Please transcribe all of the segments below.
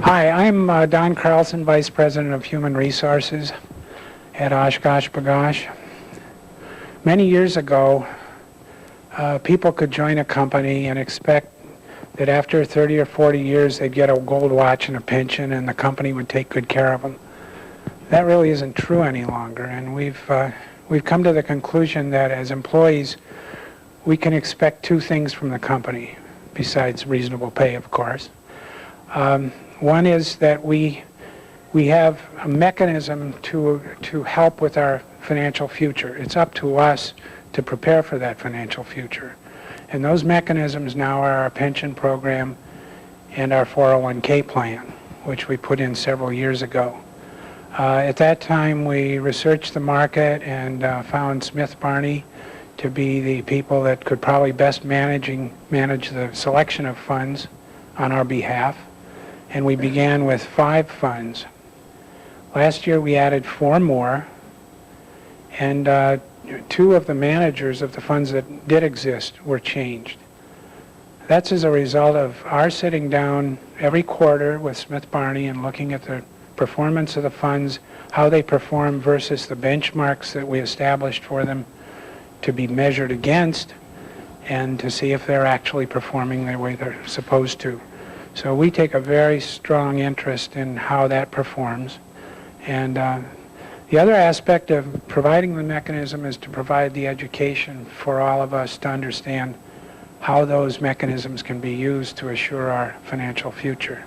Hi, I'm Don Carlson, Vice President of Human Resources at OshKosh. Many years ago, people could join a company and expect that after 30 or 40 years they'd get a gold watch and a pension and the company would take good care of them. That really isn't true any longer, and we've come to the conclusion that as employees we can expect two things from the company, besides reasonable pay, of course. One is that we have a mechanism to help with our financial future. It's up to us to prepare for that financial future. And those mechanisms now are our pension program and our 401k plan, which we put in several years ago. At that time, we researched the market and found Smith Barney to be the people that could probably best manage the selection of funds on our behalf. And we began with 5 funds. Last year we added 4 more, and 2 of the managers of the funds that did exist were changed. That's as a result of our sitting down every quarter with Smith Barney and looking at the performance of the funds, how they perform versus the benchmarks that we established for them to be measured against, and to see if they're actually performing the way they're supposed to. So we take a very strong interest in how that performs. And the other aspect of providing the mechanism is to provide the education for all of us to understand how those mechanisms can be used to assure our financial future.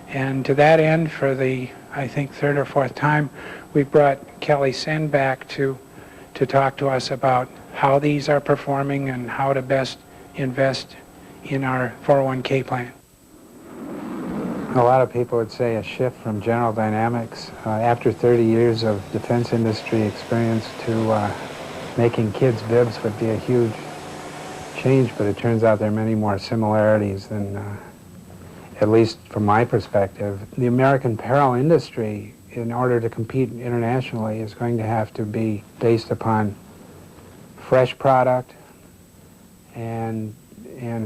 And to that end, for the, I think, 3rd or 4th time, we brought Kelly Sen back to talk to us about how these are performing and how to best invest in our 401k plan. A lot of people would say a shift from General Dynamics after 30 years of defense industry experience to making kids' bibs would be a huge change, but it turns out there are many more similarities than, at least from my perspective. The American apparel industry, in order to compete internationally, is going to have to be based upon fresh product and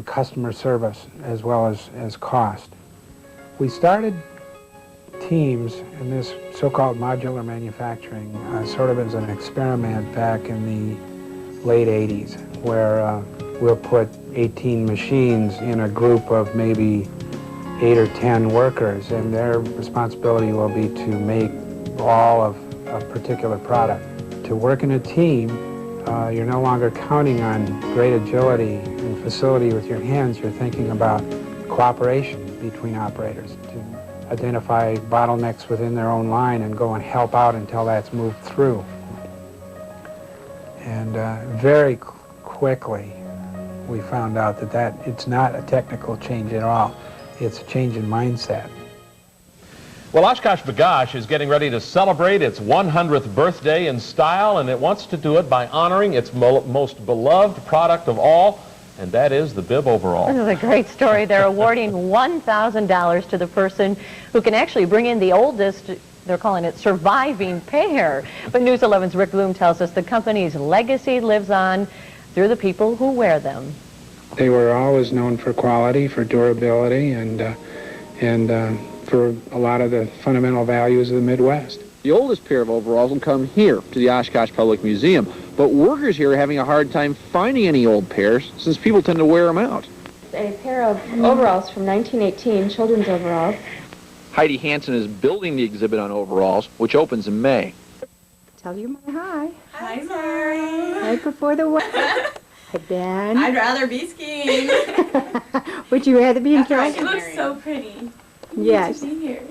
customer service as well as cost. We started teams in this so-called modular manufacturing sort of as an experiment back in the late 80s, where we'll put 18 machines in a group of maybe 8 or 10 workers, and their responsibility will be to make all of a particular product. To work in a team, you're no longer counting on great agility and facility with your hands. You're thinking about cooperation between operators to identify bottlenecks within their own line and go and help out until that's moved through. And very quickly we found out that it's not a technical change at all. It's a change in mindset. Well, OshKosh is getting ready to celebrate its 100th birthday in style, and it wants to do it by honoring its most beloved product of all, and that is the bib overall. This is a great story. They're awarding $1,000 to the person who can actually bring in the oldest, they're calling it surviving pair. But News 11's Rick Bloom tells us the company's legacy lives on through the people who wear them. They were always known for quality, for durability, and for a lot of the fundamental values of the Midwest. The oldest pair of overalls will come here to the Oshkosh Public Museum, but workers here are having a hard time finding any old pairs since people tend to wear them out. A pair of overalls from 1918, children's overalls. Heidi Hansen is building the exhibit on overalls, which opens in May. Tell you my hi. Hi, Mary. Right before the weather. Hi, Ben. I'd rather be skiing. Would you rather be in California? She looks so pretty. Yes. You need to be here.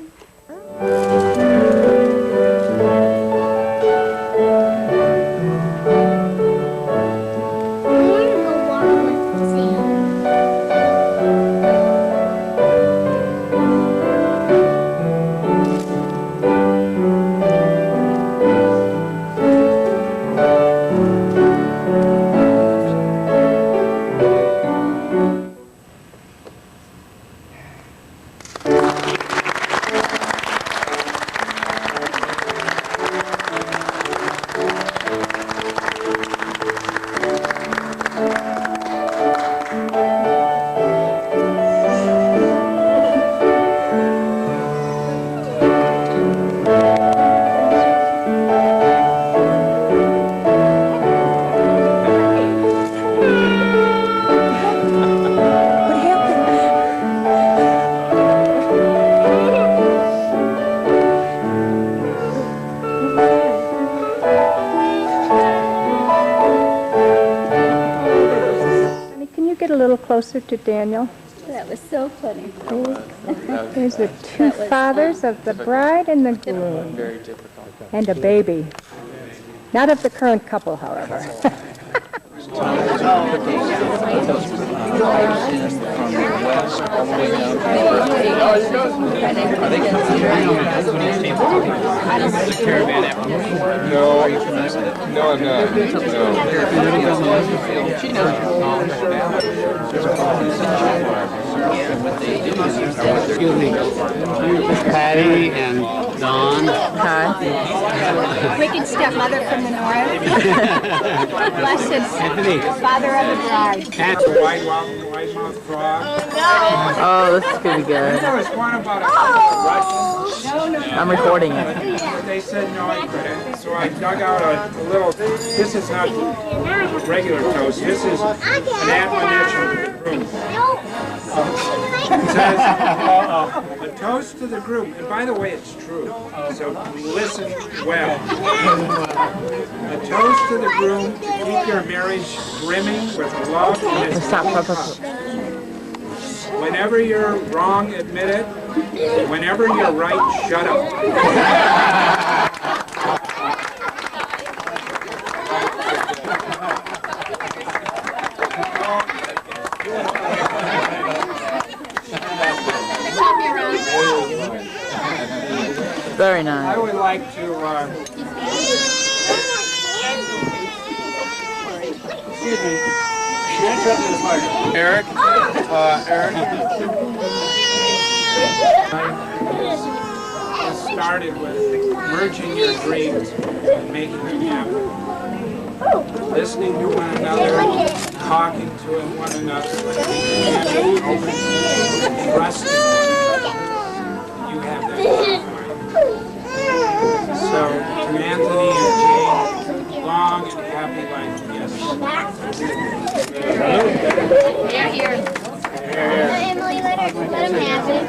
closer to Daniel. That was so funny. There's the two fathers of the bride and the groom. Very difficult. And a baby. Not of the current couple, however. No, I'm not. Excuse me. Patty and Don. Hi. Wicked stepmother from the north. Blessed father of the bride. Wide-mouthed frog. Oh, this is going to be good. There was one about a Russian. I'm recording it. They said no, I couldn't. So I dug out a little. This is not regular toast. This is an admonition to the group. It says, a toast to the group. And by the way, it's true. So listen well. A toast to the groom to keep your marriage brimming with love and its cup. Whenever you're wrong, admit it. Whenever you're right, shut up. Very nice. I would like to, excuse me. Eric? Eric? It started with merging your dreams and making them happen. Listening to one another, talking to one another, and open, trusting one another. You have that. So, to Anthony and Jane, long and happy life. Yes. They're here. Emily, let him have it.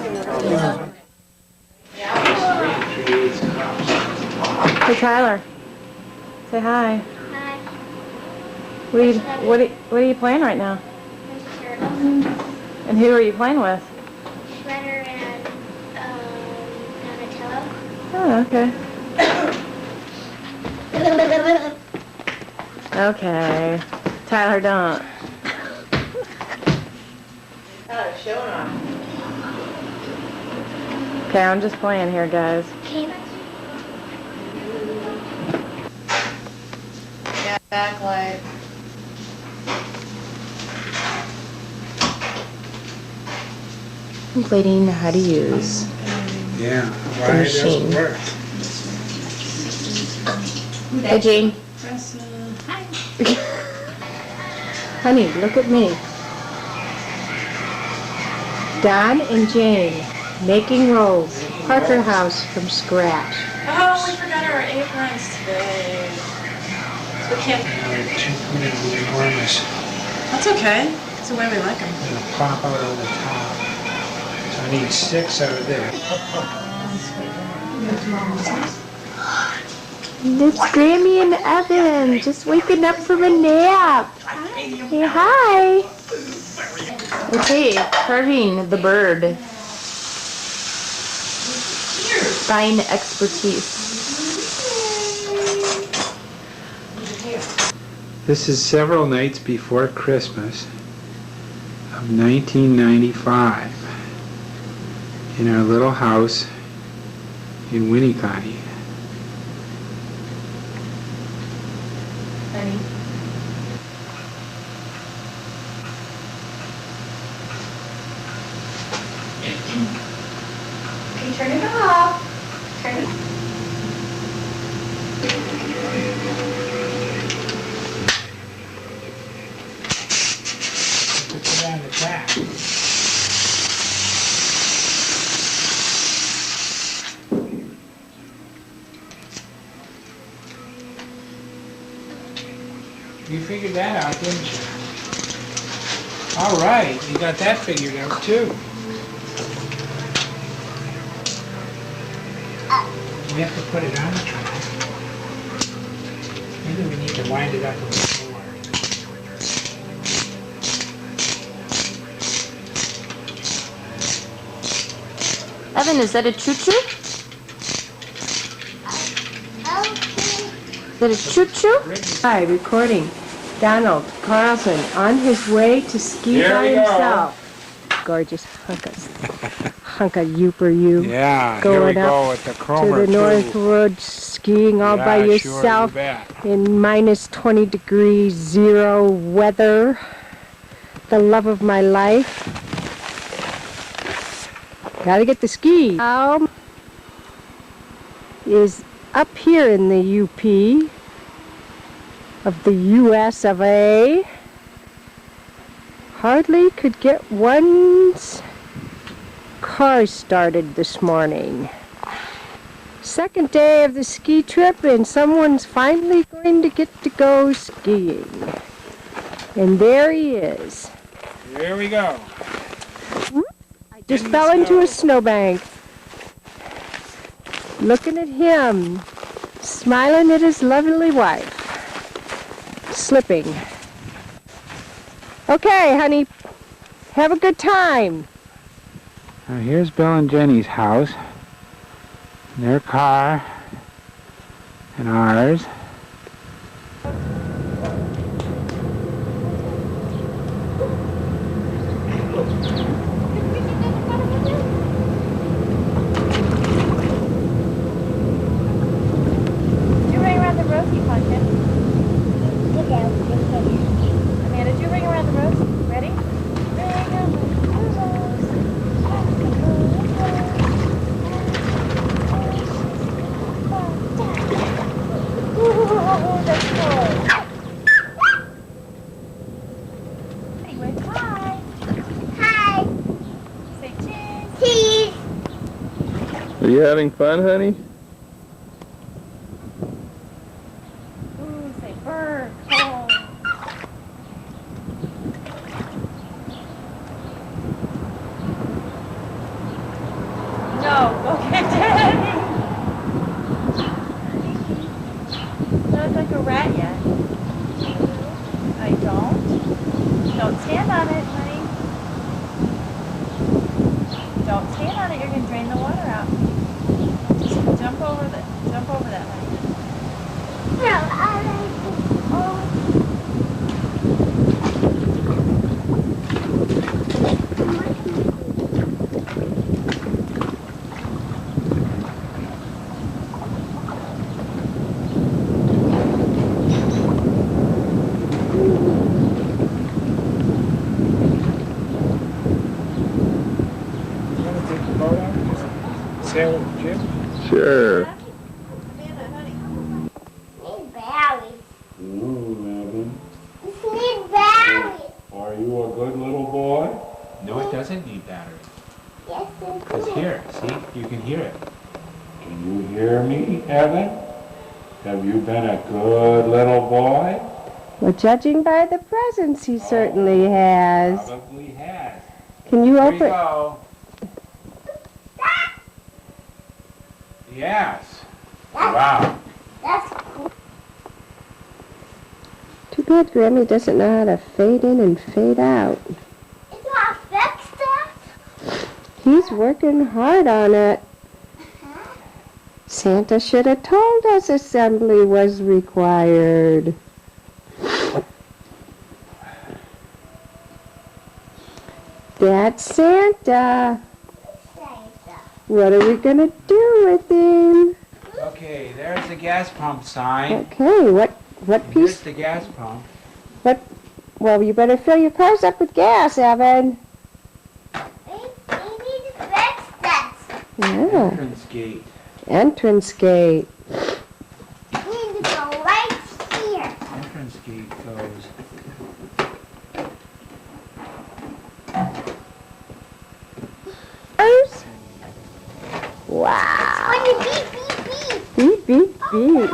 Hey, Tyler. Say hi. Hi. What are you playing right now? And who are you playing with? Shredder and Donatello. Oh, okay. Okay. Tyler, don't. Tyler's showing off. Okay, I'm just playing here, guys. Yeah, backlight. Waiting how to use. Yeah, why it doesn't work. Hey, Jane. Honey, look at me. Don and Jane making rolls. Parker House from scratch. Oh, we forgot our aprons today. So we can't. They're enormous. That's okay. It's the way we like them. They'll pop out on the top. So I need 6 out of there. It's Grammy and Evan, just waking up from a nap. Hey, hi. Okay, carving the bird. Fine expertise. This is several nights before Christmas of 1995 in our little house in Winnicott. Okay, turn it off. Turn it. Put it on the back. You figured that out, didn't you? All right, you got that figured out too. We have to put it on the track. Maybe we need to wind it up a bit more. Evan, is that a choo-choo? Is that a choo-choo? Hi, recording. Donald Carlson on his way to ski by himself. Gorgeous hunk of youper you. Yeah, going here we up go with the to Cromer the North Woods skiing all by Yeah, sure, yourself you bet. in minus 20 degrees, 0 weather. The love of my life. Gotta get the ski. Is up here in the UP of the US of A. Hardly could get one's car started this morning. Second day of the ski trip, and someone's finally going to get to go skiing. And there he is. Here we go. I just fell into a snowbank. Looking at him, smiling at his lovely wife. Slipping. Okay, honey, have a good time. Now here's Bill and Jenny's house, their car, and ours. You ring around the rosy pumpkin. Amanda, do you ring around the rose? Ready? Ring around the rose. That's cool. Anyway, hi. Hi. Say cheese. Cheese. Are you having fun, honey? Ooh, say bird. Oh. No, go get Daddy. Not like a rat yet. I don't. Don't stand on it, honey. Don't stand on it. You're gonna drain the water out. Just jump over that, honey. You want to take the boat out? Just sail with the Jim? Sure. Amanda, honey. Need berries. Ooh, Evan. Need berries. Are you a good little boy? No, it doesn't need battery. Yes, It's here. See? You can hear it. Can you hear me, Evan? Have you been a good little boy? Well, judging by the presents, he certainly has. Probably has. Can you Here you open? go. Yes. Wow. That's cool. Too bad Grammy doesn't know how to fade in and fade out. It's not fixed that. He's working hard on it. Santa should have told us assembly was required. That's Santa. What are we gonna do with him? Okay, there's the gas pump sign. Okay, what Here's piece? the gas pump. Well, you better fill your cars up with gas, Evan. We need to fix that. Yeah. Entrance gate. Entrance gate. We need to go right here. Entrance gate goes. Cars? Wow. When you beep, beep, beep. Beep, beep, beep.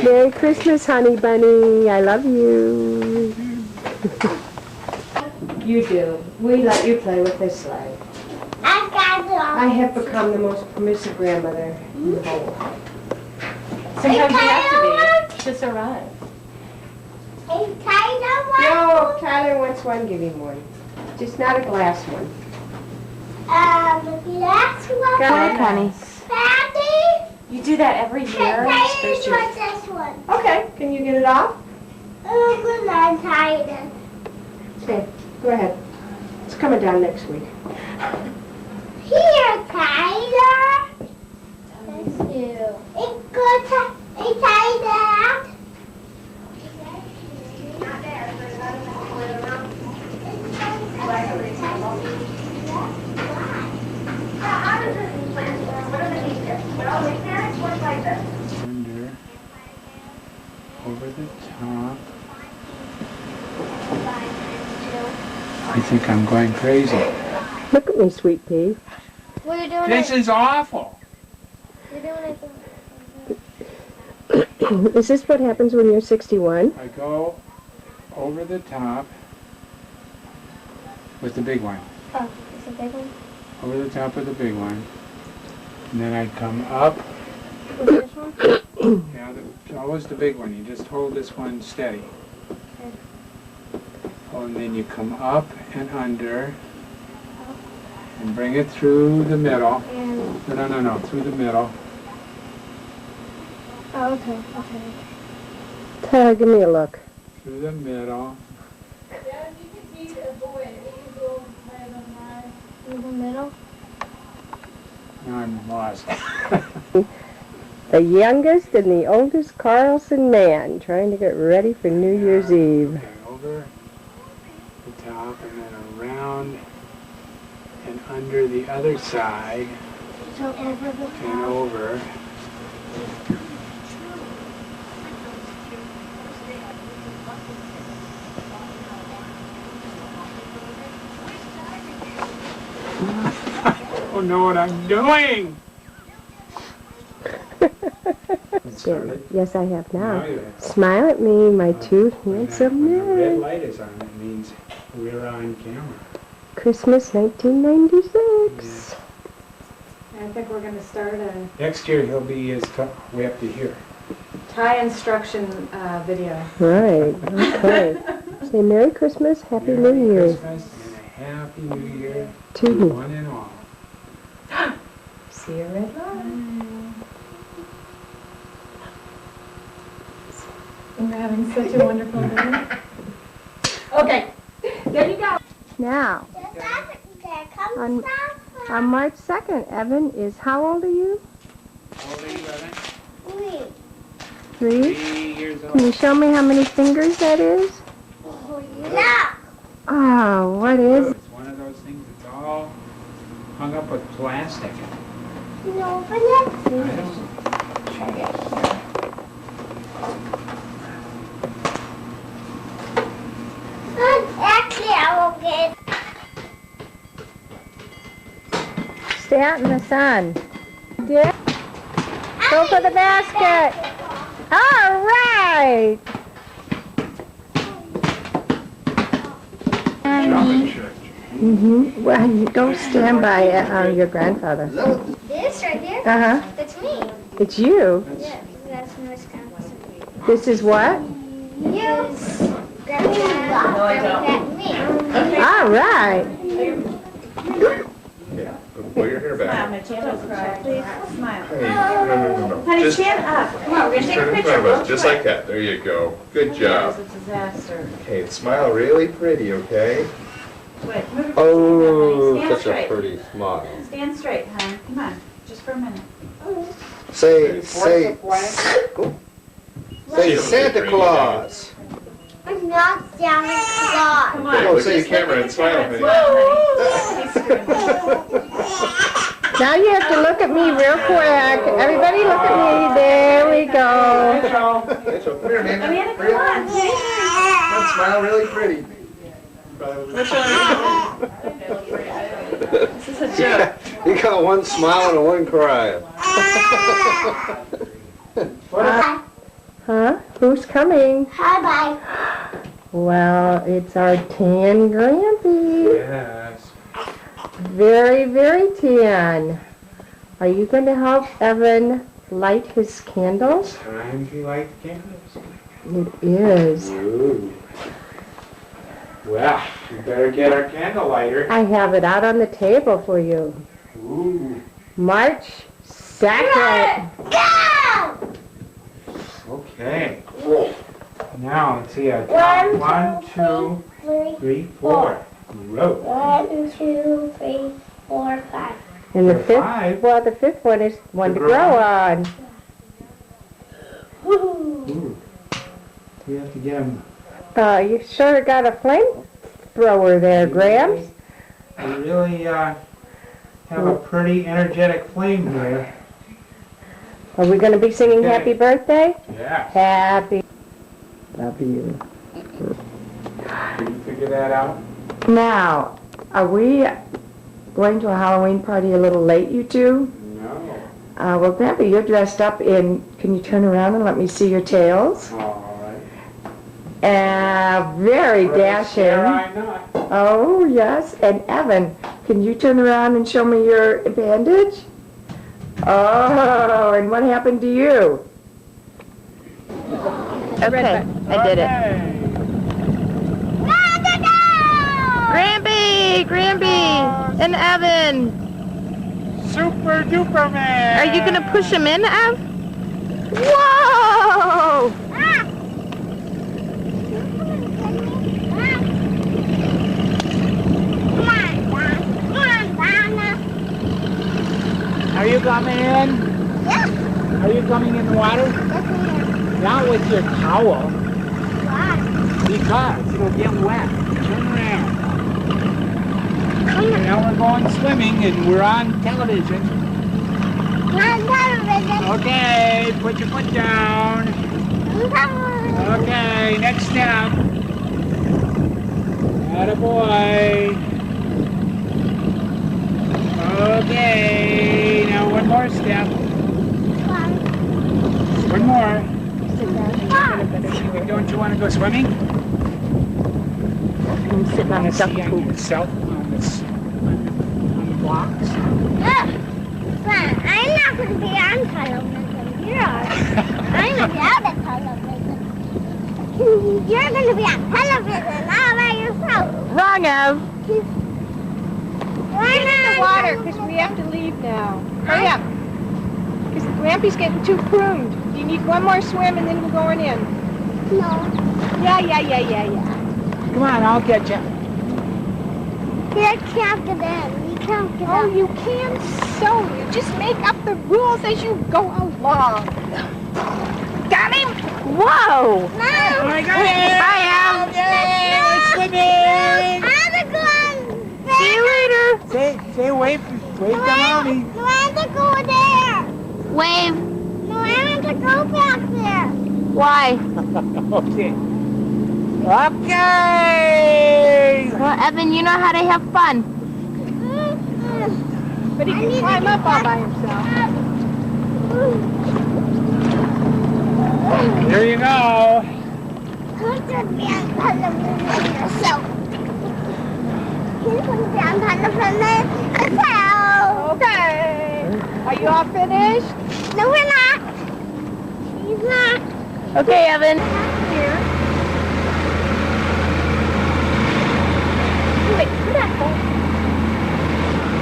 Merry Christmas, honey bunny. I love you. You do. We let you play with this sleigh. I have become the most permissive grandmother in the whole world. Sometimes you have to be to survive. Hey, Tyler, Yo, if Tyler wants one, give him one. Just not a glass one. The last one. Go ahead, honey. Daddy. You do that every year? Daddy, what's this one? Okay, can you get it off? Oh, good night, Titan. Okay, go ahead. It's coming down next week. Here, Tyler. Thank you. It's good to tie that. Not there, but I don't know where the mouth Under, over the top. I think I'm going crazy. Look at me, sweet pea. What are you doing? This is awful. You're doing it. Is this what happens when you're 61? I go over the top with the big one. Oh, it's a big one. Over the top of the big one. And then I come up. This one? Yeah, always the big one. You just hold this one steady. Okay. Oh, and then you come up and under. And bring it through the middle. And No, through the middle. oh, okay. Give me a look. Through the middle. In the middle. Now I'm lost. The youngest and the oldest Carlson man trying to get ready for New Year's Eve. Okay, over the top and then around and under the other side So over the and top. over. I don't know what I'm doing. Yes, I have now. you have. Smile at me, my two handsome When the red men. light is on, it means we're on camera. Christmas 1996. I think we're going to start a Next year he'll be way up to here. tie instruction video. Right, okay. Say Merry Christmas, Happy New Year Christmas and a Happy New Year to to you. one and all. See you red light. We're having such a wonderful day. Okay, there you go. Now, There comes On- Papa. on March 2nd, Evan is, how old are you? How old are you, Evan? 3? 3 years Can you old. show me how many fingers that is? No. Oh, what is it? It's one of those things that's all hung up with plastic. No, but let's I don't actually, I will get. Stay out in the sun. Yeah. Go for the basket. All right. Mm-hmm. Well, you go stand by your grandfather. This right here? Uh-huh. That's me. It's you. Yeah, that's Wisconsin. This is what? You. Grandpa. Me. All right. Pull your hair back. Smile. Hey, no. Honey, Just stand up. Come on, we're going to take a turn in picture. front of us, just like that. There you go. Good job. It's a disaster. Okay, smile really pretty, okay? Wait, move. Oh, Stand such a straight. pretty smile. Stand straight, honey. Come on, just for a minute. Say She'll Santa be Claus. I'm not Santa Claus. Come on. Look at the just camera look and smile, at the honey. camera, honey. Now you have to look at me real quick. Everybody look at me. There we go. Rachel, come here, man. Amanda, Hurry come up. on. Come on, smile really pretty. Which one? This is a joke. You got one smile and one cry. Huh? Who's coming? Bye bye. Well, it's our tan Grampy. Yes. Very, very tan. Are you going to help Evan light his candles? Time to light the candles. It is. Ooh. Well, we better get our candle lighter. I have it out on the table for you. Ooh. March 2nd. Go! Okay. Now, let's see. One, 2, 3, 4. Grow. 1, 2, 3, 4, 5. And the There are fifth, 5. well, the fifth one is one to To grow grow on. Ooh. We have to get them. You sort of got a flamethrower there, Grams. We really have a pretty energetic flame here. Are we going to be singing Okay. happy birthday? Yeah. Happy. Love you. Did you figure that out? Now, are we going to a Halloween party a little late, you two? No. Well, Grampy, you're dressed up in, can you turn around and let me see your tails? All right. Very dashing. I'm not. Oh, yes. And Evan, can you turn around and show me your bandage? Oh, and what happened to you? Okay, I did it. Grampy, and Evan. Super duper man. Are you gonna push him in, Ev? Whoa! Are you coming in? Yeah. Are you coming in the water? Not with your towel. Why? Because it'll get wet. Turn around. Now we're going swimming and we're on television. Okay, put your foot down. Okay, next step. Attaboy. Okay, now one more step. One more. Don't you want to go swimming? I'm sitting on a duck poop. Yourself on the blocks. I'm not going to be on television. You are. I'm going to be out of television. You're going to be on television all by yourself. Wrong, Ev. Why Get in not? the water, because we have to leave now. Hurry up. Because Grampy's getting too pruned. You need one more swim and then we're going in. No. Yeah. Come on, I'll catch you. You can't get in. You can't get Oh, in. you can so. You just make up the rules as you go along. Got him? Whoa! No. I got it! Bye, Ev. Yay, we're swimming! I'm going. See you later. Say wave to mommy. No, I have to go there. Wave. No, I have to go back there. Why? Okay. Okay! Well, Evan, you know how to have fun. But he can climb up all by himself. Here you go. You should be on television yourself. You should be on television yourself. Okay. Are you all finished? No, we're not. He's not. Okay, Evan. Here. Wait, put that phone.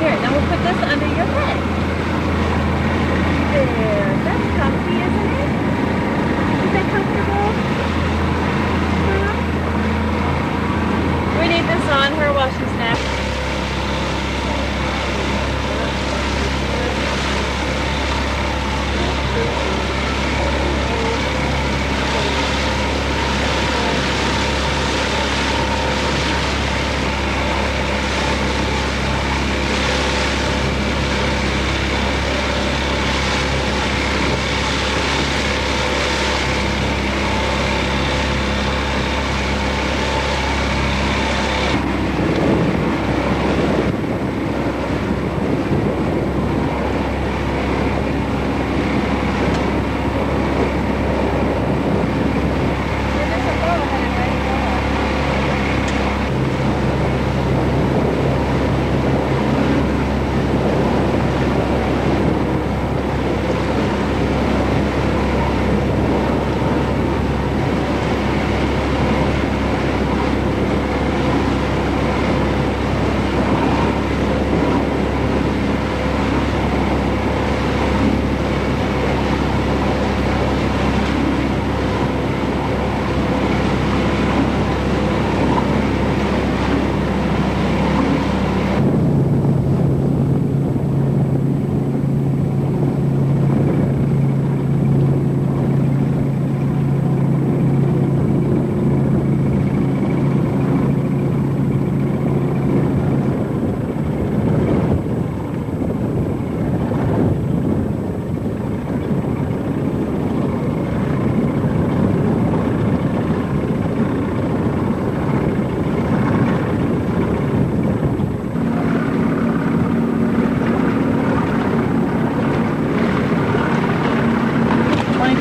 Here, then we'll put this under your head. There, that's comfy, isn't it? Is that comfortable? Huh? We need this on her while she's napping.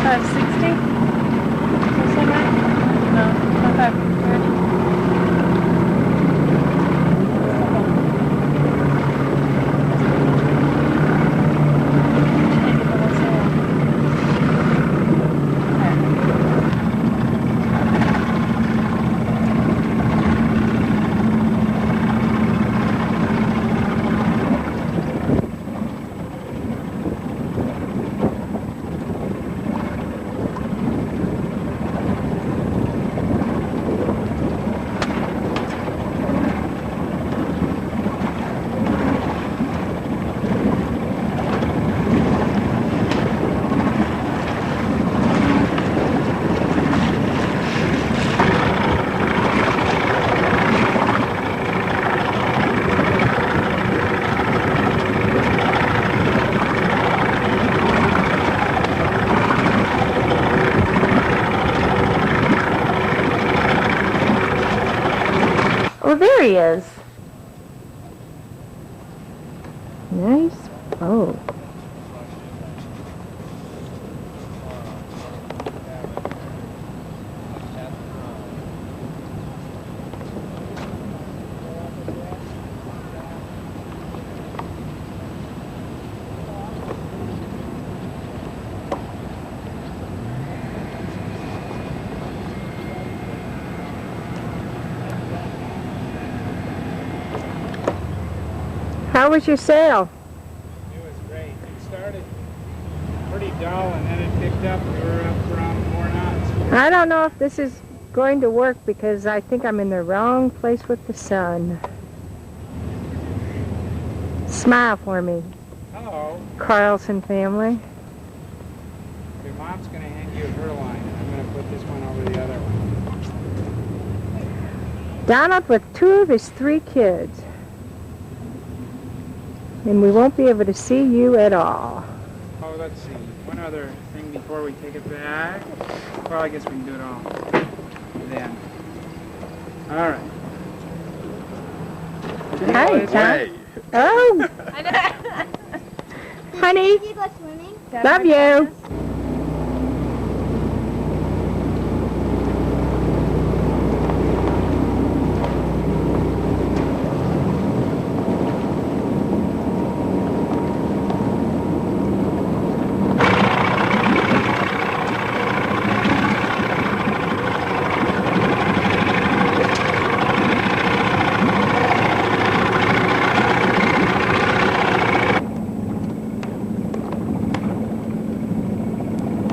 2560? Is that right? No, 2530. Oh, there he is. Nice boat. How was your sail? It was great. It started pretty dull and then it picked up. We were up around 4 knots. I don't know if this is going to work because I think I'm in the wrong place with the sun. Smile for me, Hello. Carlson family. Your mom's going to hand you her line. I'm going to put this one over the other one. Donald with 2 of his 3 kids. And we won't be able to see you at all. Oh, let's see. One other thing before we take it back. Well, I guess we can do it all then. All right. Hi, John. Oh, honey, Did you go swimming? love you.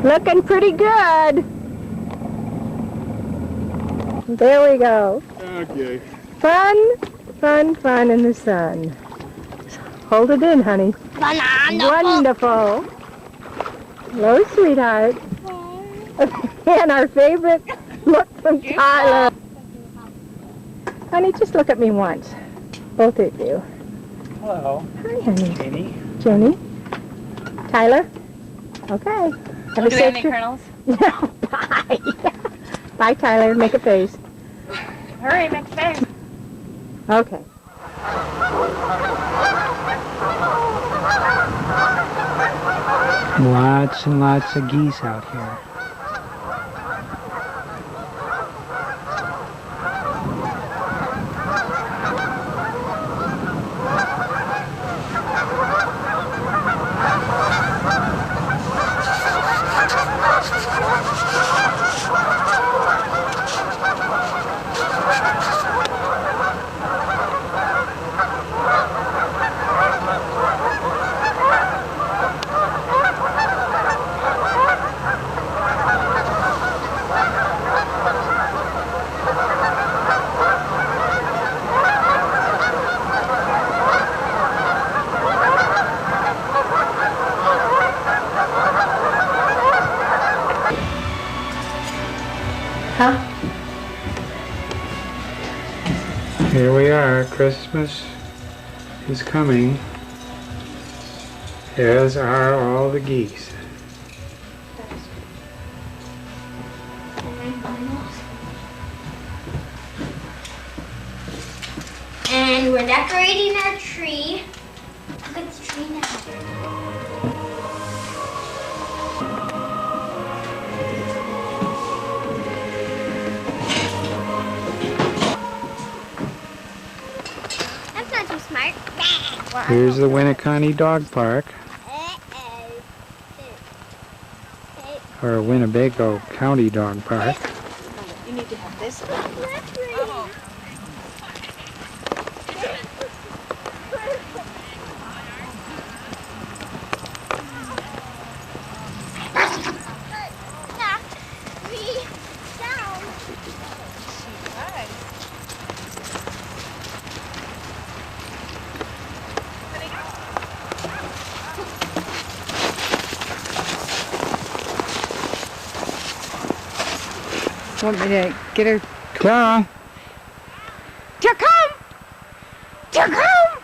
Looking pretty good. There we go. Okay. Fun, fun, fun in the sun. Hold it in, honey. Wonderful. Hello, sweetheart. And our favorite look from Tyler. Honey, just look at me once. Both of you. Hello. Hi, honey. Jenny. Jenny. Tyler. Okay. Have a Do we have safe any trip. kernels? No, bye. Bye, Tyler. Make a face. Hurry, make space. Okay. Lots and lots of geese out here. Here we are. Christmas is coming, as are all the geese. And we're decorating our tree. Look at the tree now. Here's the Winneconne Dog Park, or Winnebago County Dog Park. You need to have this. Want me to get her? Clara! Here come! Here come!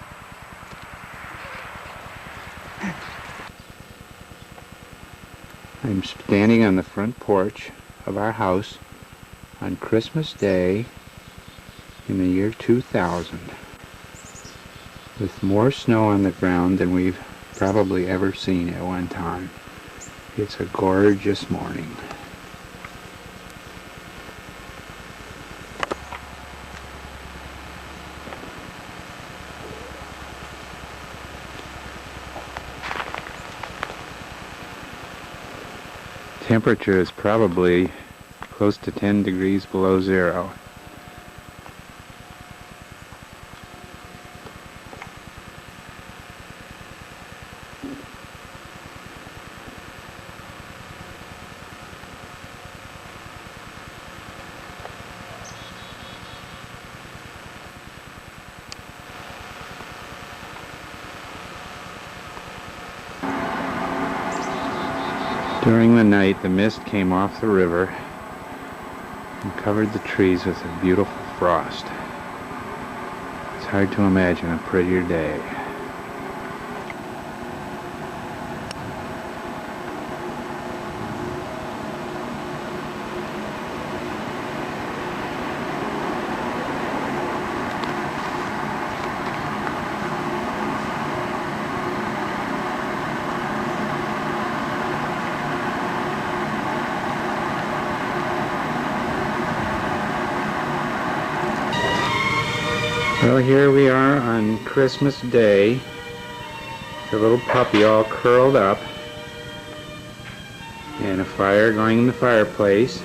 I'm standing on the front porch of our house on Christmas Day in the year 2000 with more snow on the ground than we've probably ever seen at one time. It's a gorgeous morning. Temperature is probably close to 10 degrees below zero. During the night, the mist came off the river and covered the trees with a beautiful frost. It's hard to imagine a prettier day. Well, here we are on Christmas Day, the little puppy all curled up, and a fire going in the fireplace.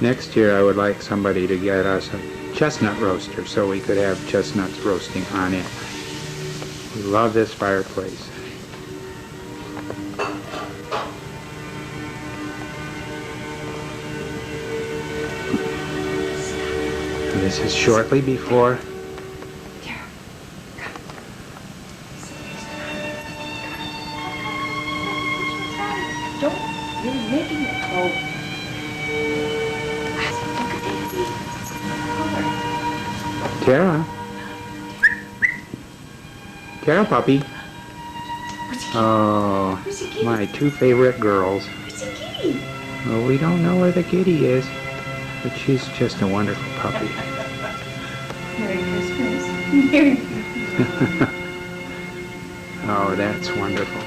Next year I would like somebody to get us a chestnut roaster so we could have chestnuts roasting on it. We love this fireplace. This is shortly before You're making it cold. Tara. Tara, puppy. Oh, my two favorite girls. Where's the kitty? Well, we don't know where the kitty is, but she's just a wonderful puppy. Merry Christmas. Merry Christmas. Oh, that's wonderful.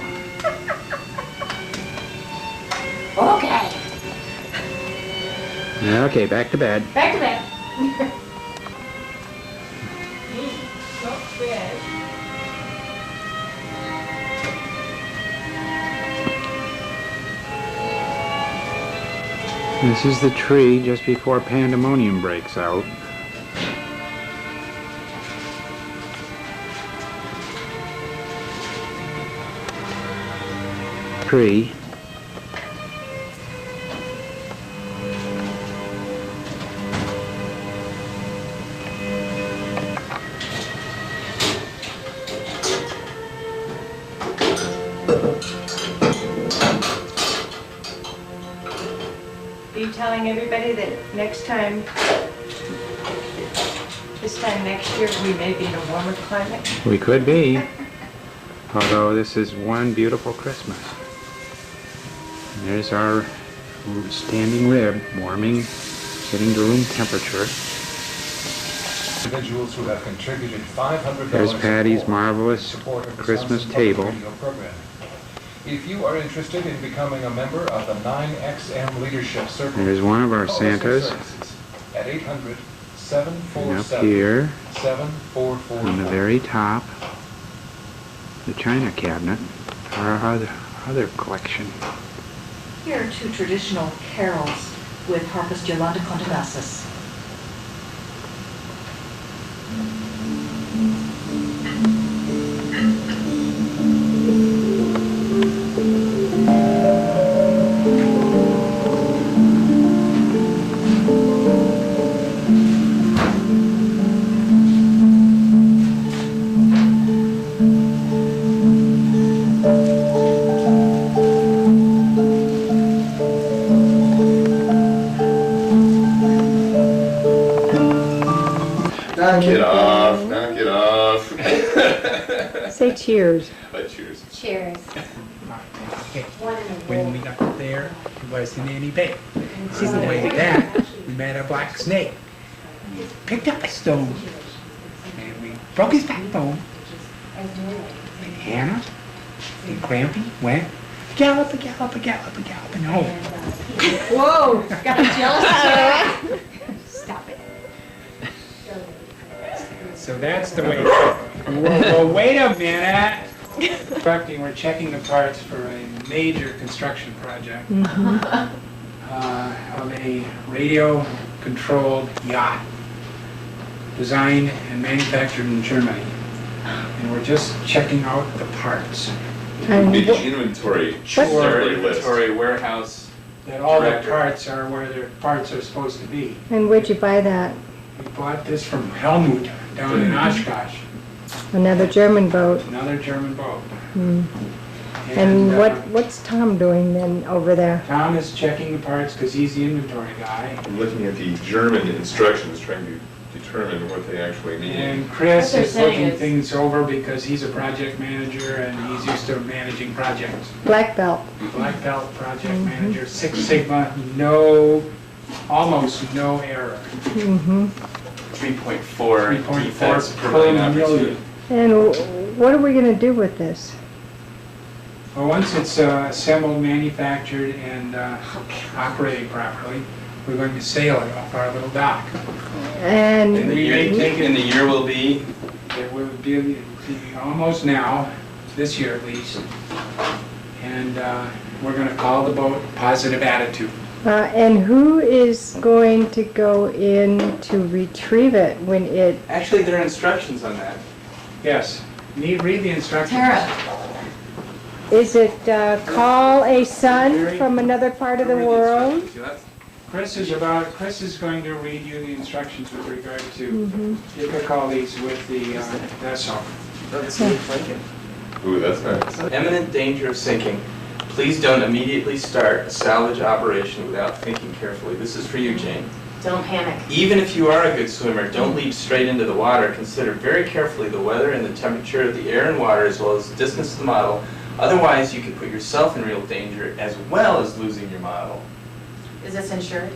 Okay. Okay, back to bed. Back to bed. This is the tree just before pandemonium breaks out. Tree. Are you telling everybody that next time, this time next year, we may be in a warmer climate? We could be. Although this is one beautiful Christmas. And there's our standing rib warming, getting to room temperature. Individuals who have contributed $500 There's Patty's marvelous support of the Christmas Wisconsin Public table. Radio program. If you are interested in becoming a member of the 9XM Leadership Circle, There's one of our call us Santas. for services at And up here, 800-747-7444. on the very top, the china cabinet, our other collection. Here are two traditional carols with harpist Yolanda Contreras. Knock it off, knock it off. Say cheers. Cheers. Cheers. When we got there, it wasn't any bait. On the way to that, we met a black snake. We picked up a stone, and we broke his backbone. And Hannah and Grampy went galloping home. Whoa, got jealous. Stop it. So that's the way. Well, wait a minute. We're checking the parts for a major construction project of a radio-controlled yacht designed and manufactured in Germany. And we're just checking out the parts. Big inventory. Inventory warehouse. That all the Director. parts are where their parts are supposed to be. And where'd you buy that? We bought this from Helmut down in OshKosh, Another German boat. another German boat. And uh, what's Tom doing then over there? Tom is checking the parts because he's the inventory guy. I'm looking at the German instructions, trying to determine what they actually mean. And Chris What they're is saying looking is- things over because he's a project manager and he's used to managing projects. Black belt. Black belt project manager, Six Sigma, almost no error. 3.4 3.4 defects per per million million. opportunity. And what are we going to do with this? Well, once it's assembled, manufactured, and operating properly, we're going to sail it off our little dock. And In the year will be It will be almost now, this year at least. And we're going to call the boat Positive Attitude. and who is going to go in to retrieve it when it? actually there are instructions on that. Yes, read the instructions. Tara. Is it call a son from another part of the world? Chris is going to read you the instructions with regard to difficulties with the vessel. Ooh, that's nice. Imminent danger of sinking. Please don't immediately start a salvage operation without thinking carefully. This is for you, Jane. Don't panic. Even if you are a good swimmer, don't leap straight into the water. Consider very carefully the weather and the temperature of the air and water as well as the distance to the model. Otherwise, you could put yourself in real danger as well as losing your model. Is this insured?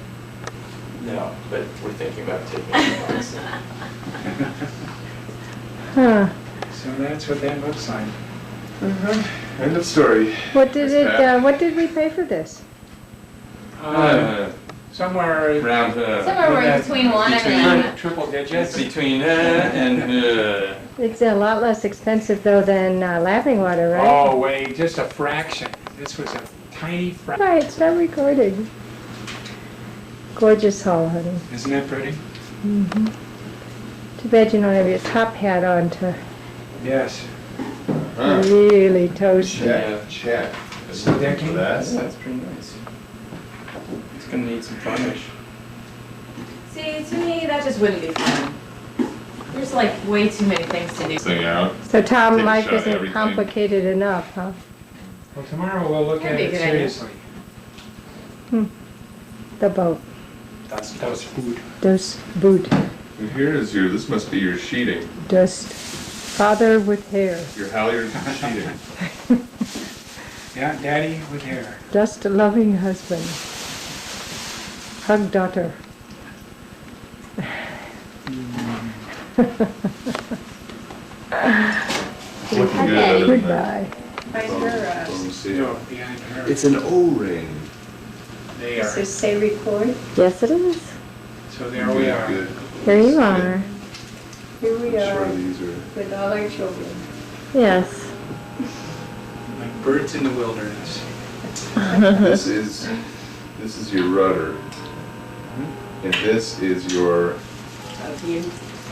No, but we're thinking about taking it. Huh. So that's what that looks like. End of story. What did what did we pay for this? Somewhere Round, Somewhere between one and triple digits. Between and It's a lot less expensive though than Laughing Water, right? Oh, wait, just a fraction. This was a tiny fraction. Right, it's not recording. Gorgeous hull, honey. Isn't that pretty? Too bad you don't have your top hat on to Yes. really toast it. Check. So decking? that's pretty nice. It's gonna need some varnish. See, to me, that just wouldn't be fun. There's like way too many things to do. Thing out. So Tom, Take a life shot at isn't everything. complicated enough, huh? Well, tomorrow we'll look at That'd be it a good idea. seriously. The boat. That's food. Das Boot. And this must be your sheeting. Dust. Father with hair. Your halyards and sheeting. Yeah, daddy with hair. Dust loving husband. Hug daughter. It's looking good. Goodbye. No, behind her. It's an O-ring. They Does are. this say record? Yes, it is. So there we are. Good. Here you are. Here we I'm sure are these are. with all our children. Yes. birds in the wilderness. This is your rudder, and this is your.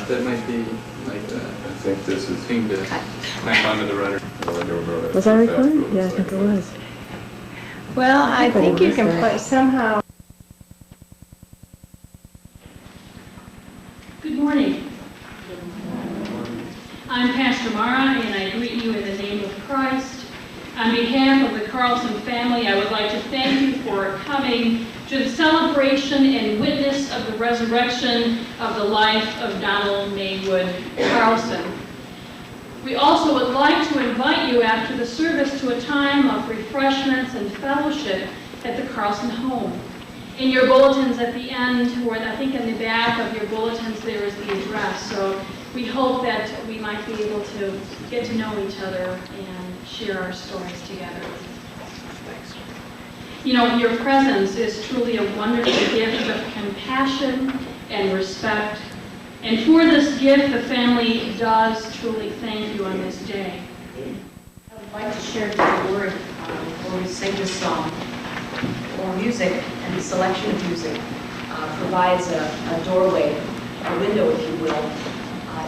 That might be like the I think this is. thing to climb onto the rudder. Well, I don't know that. Was I recording? Yeah, I think it was. Well, I think you can play somehow. Good morning. I'm Pastor Mara, and I greet you in the name of Christ. On behalf of the Carlson family, I would like to thank you for coming to the celebration and witness of the resurrection of the life of Donald Maywood Carlson. We also would like to invite you after the service to a time of refreshments and fellowship at the Carlson home. In your bulletins at the end, or I think in the back of your bulletins, there is the address. So we hope that we might be able to get to know each other and share our stories together. You know, your presence is truly a wonderful gift of compassion and respect. And for this gift, the family does truly thank you on this day. I would like to share the word before we sing this song. Or music, and the selection of music provides a doorway, a window, if you will,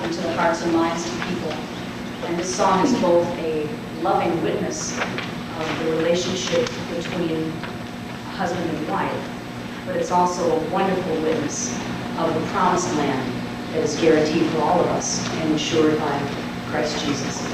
into the hearts and minds of people. And this song is both a loving witness of the relationship between husband and wife, but it's also a wonderful witness of the promised land that is guaranteed for all of us and ensured by Christ Jesus.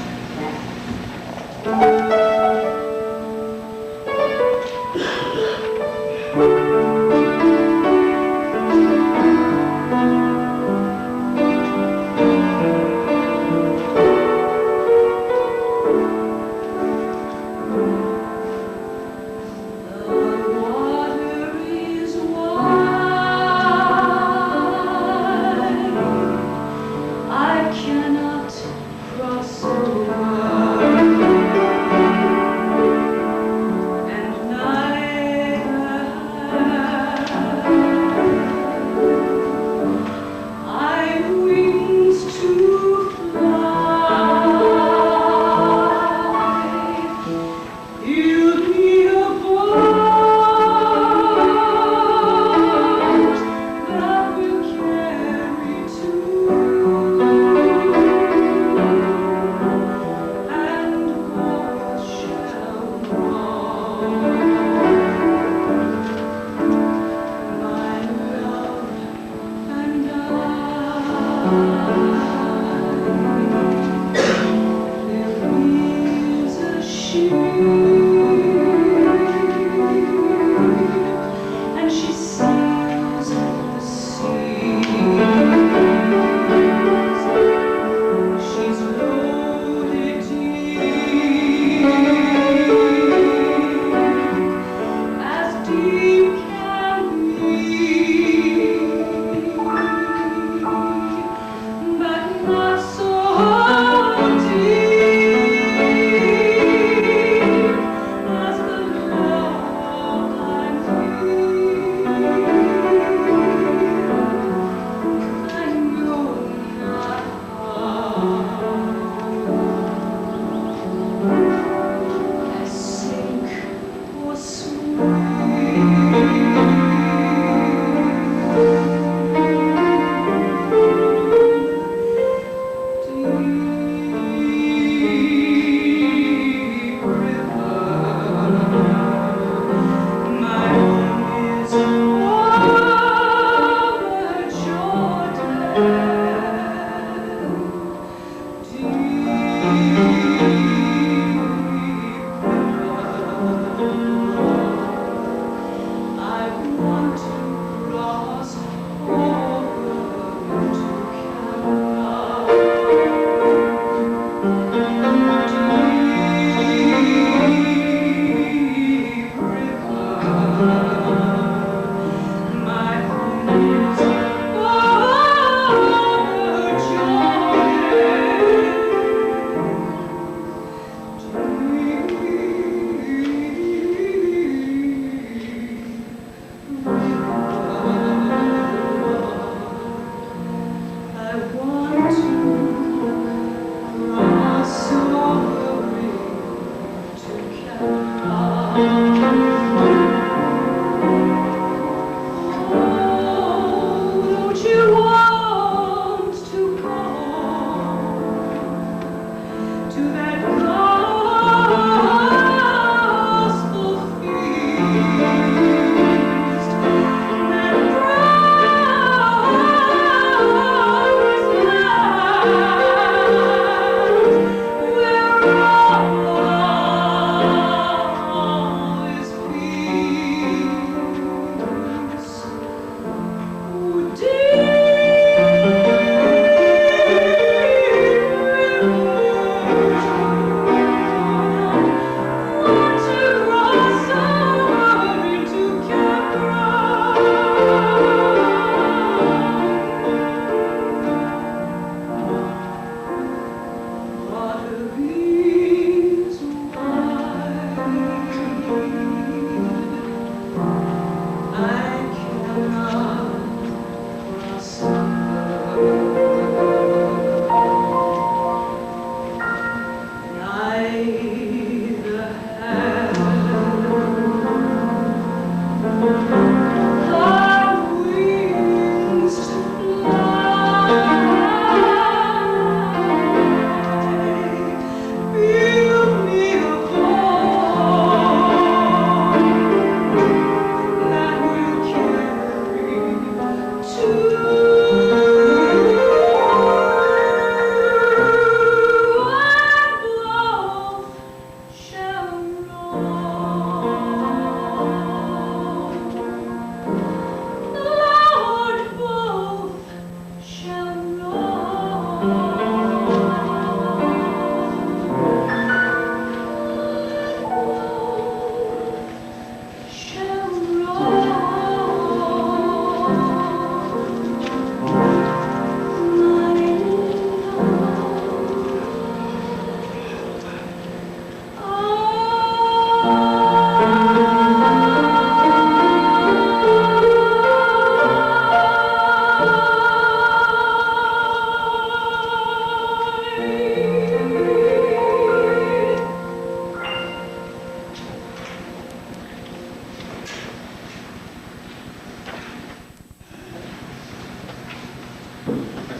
I cannot cross over.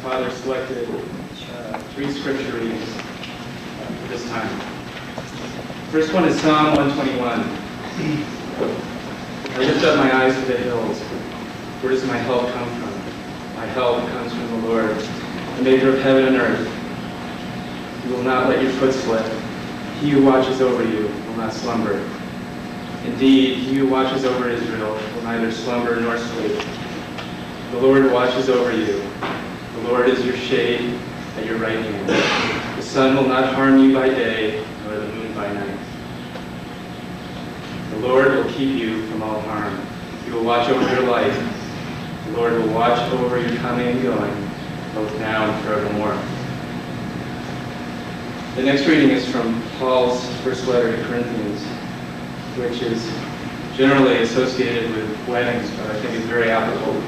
Father selected 3 scripture readings for this time. First one is Psalm 121. I lift up my eyes to the hills. Where does my help come from? My help comes from the Lord, the maker of heaven and earth. He will not let your foot slip. He who watches over you will not slumber. Indeed, he who watches over Israel will neither slumber nor sleep. The Lord watches over you. The Lord is your shade at your right hand. The sun will not harm you by day, nor the moon by night. The Lord will keep you from all harm. He will watch over your life. The Lord will watch over your coming and going, both now and forevermore. The next reading is from Paul's first letter to Corinthians, which is generally associated with weddings, but I think is very applicable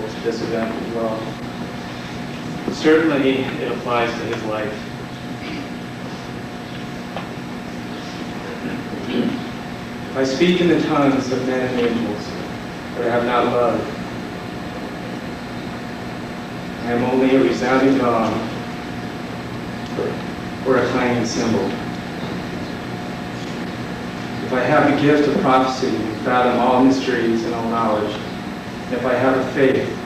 to this event as well. Certainly, it applies to his life. If I speak in the tongues of men and angels, but I have not love, I am only a resounding gong or a clanging cymbal. If I have the gift of prophecy and fathom all mysteries and all knowledge, and if I have a faith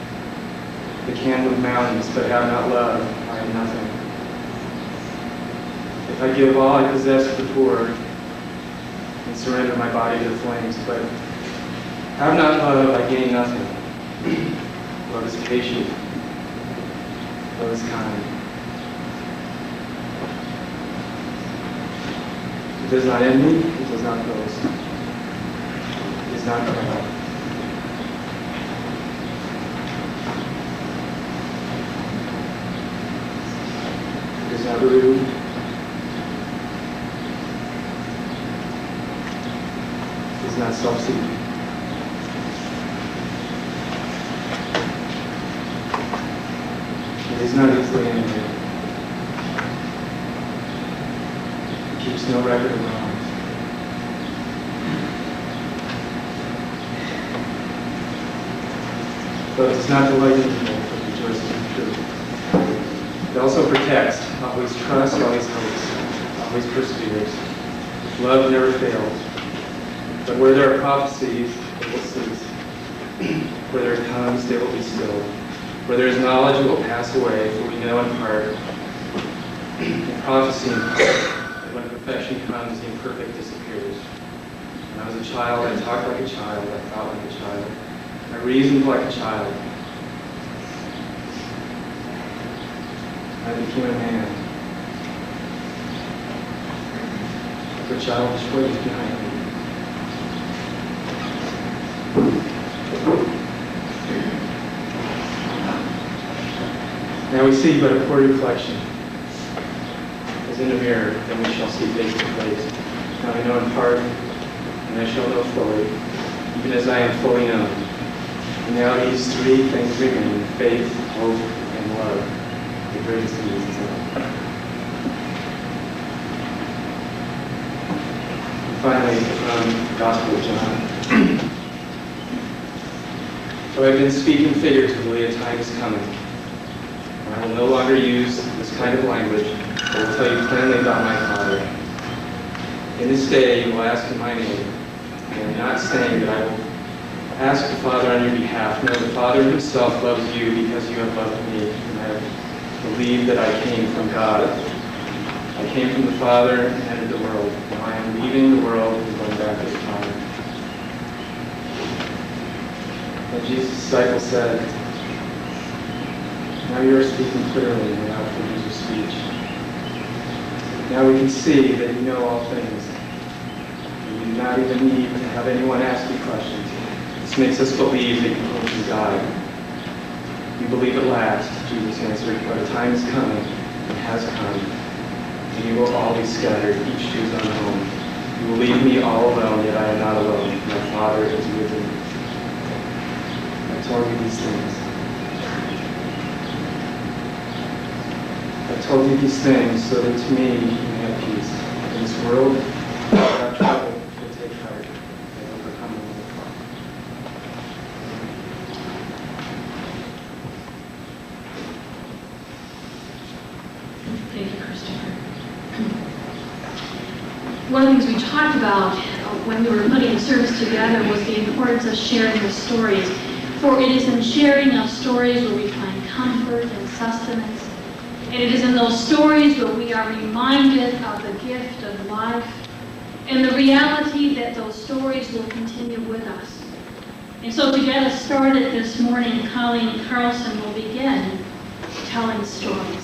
that can move mountains but have not love, I am nothing. If I give all I possess to the poor and surrender my body to the flames, but have not love, I gain nothing. Love is patient. Love is kind. It does not envy, it does not boast. It is not proud. It is not rude. It is not self-seeking. It is not easily angry. It keeps no record of wrongs. But it does not delight in evil, but rejoices in truth. It also protects, always trusts, always hopes, always perseveres. Love never fails. But where there are prophecies, it will cease. Where there are tongues, they will be stilled. Where there is knowledge, it will pass away, for we know in part. In prophecy, that when perfection comes, the imperfect disappears. When I was a child, I talked like a child, I thought like a child. I reasoned like a child. I became a man. For childish ways behind me. Now we see but a poor reflection. As in a mirror, then we shall see face to face. Now I know in part, and I shall know fully, even as I am fully known. And now these 3 things remain: faith, hope, and love. The greatest of these is love. And finally, from the Gospel of John. So I've been speaking figuratively, a time is coming. I will no longer use this kind of language, but will tell you plainly about my Father. In this day you will ask in my name. I am not saying that I will ask the Father on your behalf. No, the Father himself loves you because you have loved me, and I have believed that I came from God. I came from the Father and entered the world. Now I am leaving the world and going back to the Father. And Jesus' disciples said, now you are speaking clearly without figures of speech. Now we can see that you know all things. You do not even need to have anyone ask you questions. This makes us believe that you hope in God. You believe at last, Jesus answered, but a time is coming, and has come, and you will all be scattered, each to his own home. You will leave me all alone, yet I am not alone. My Father is with me. I told you these things. I told you these things so that to me you may have peace. In this world, without trouble, but take heart. I overcome the world. one of the things we talked about when we were putting the service together was the importance of sharing the stories. For it is in sharing of stories where we find comfort and sustenance. And it is in those stories where we are reminded of the gift of life and the reality that those stories will continue with us. And so to get us started this morning, Colleen Carlson will begin telling stories.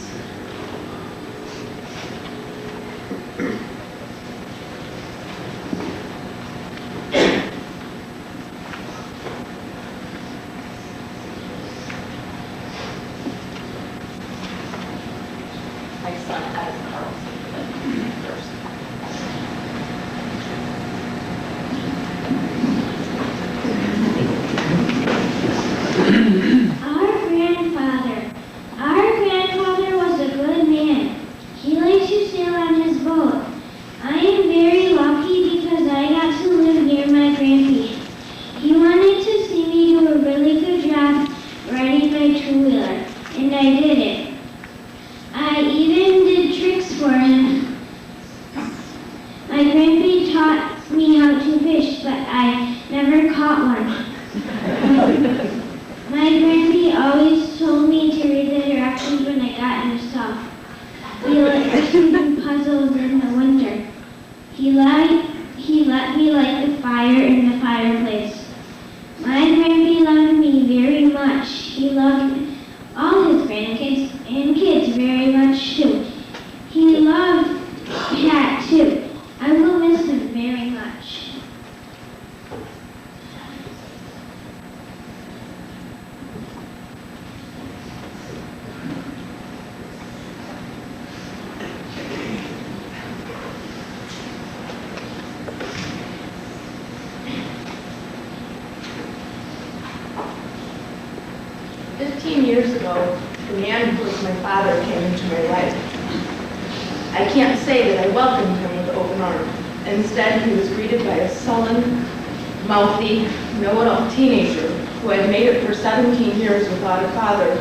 Mouthy, know-it-all teenager who had made it for 17 years without a father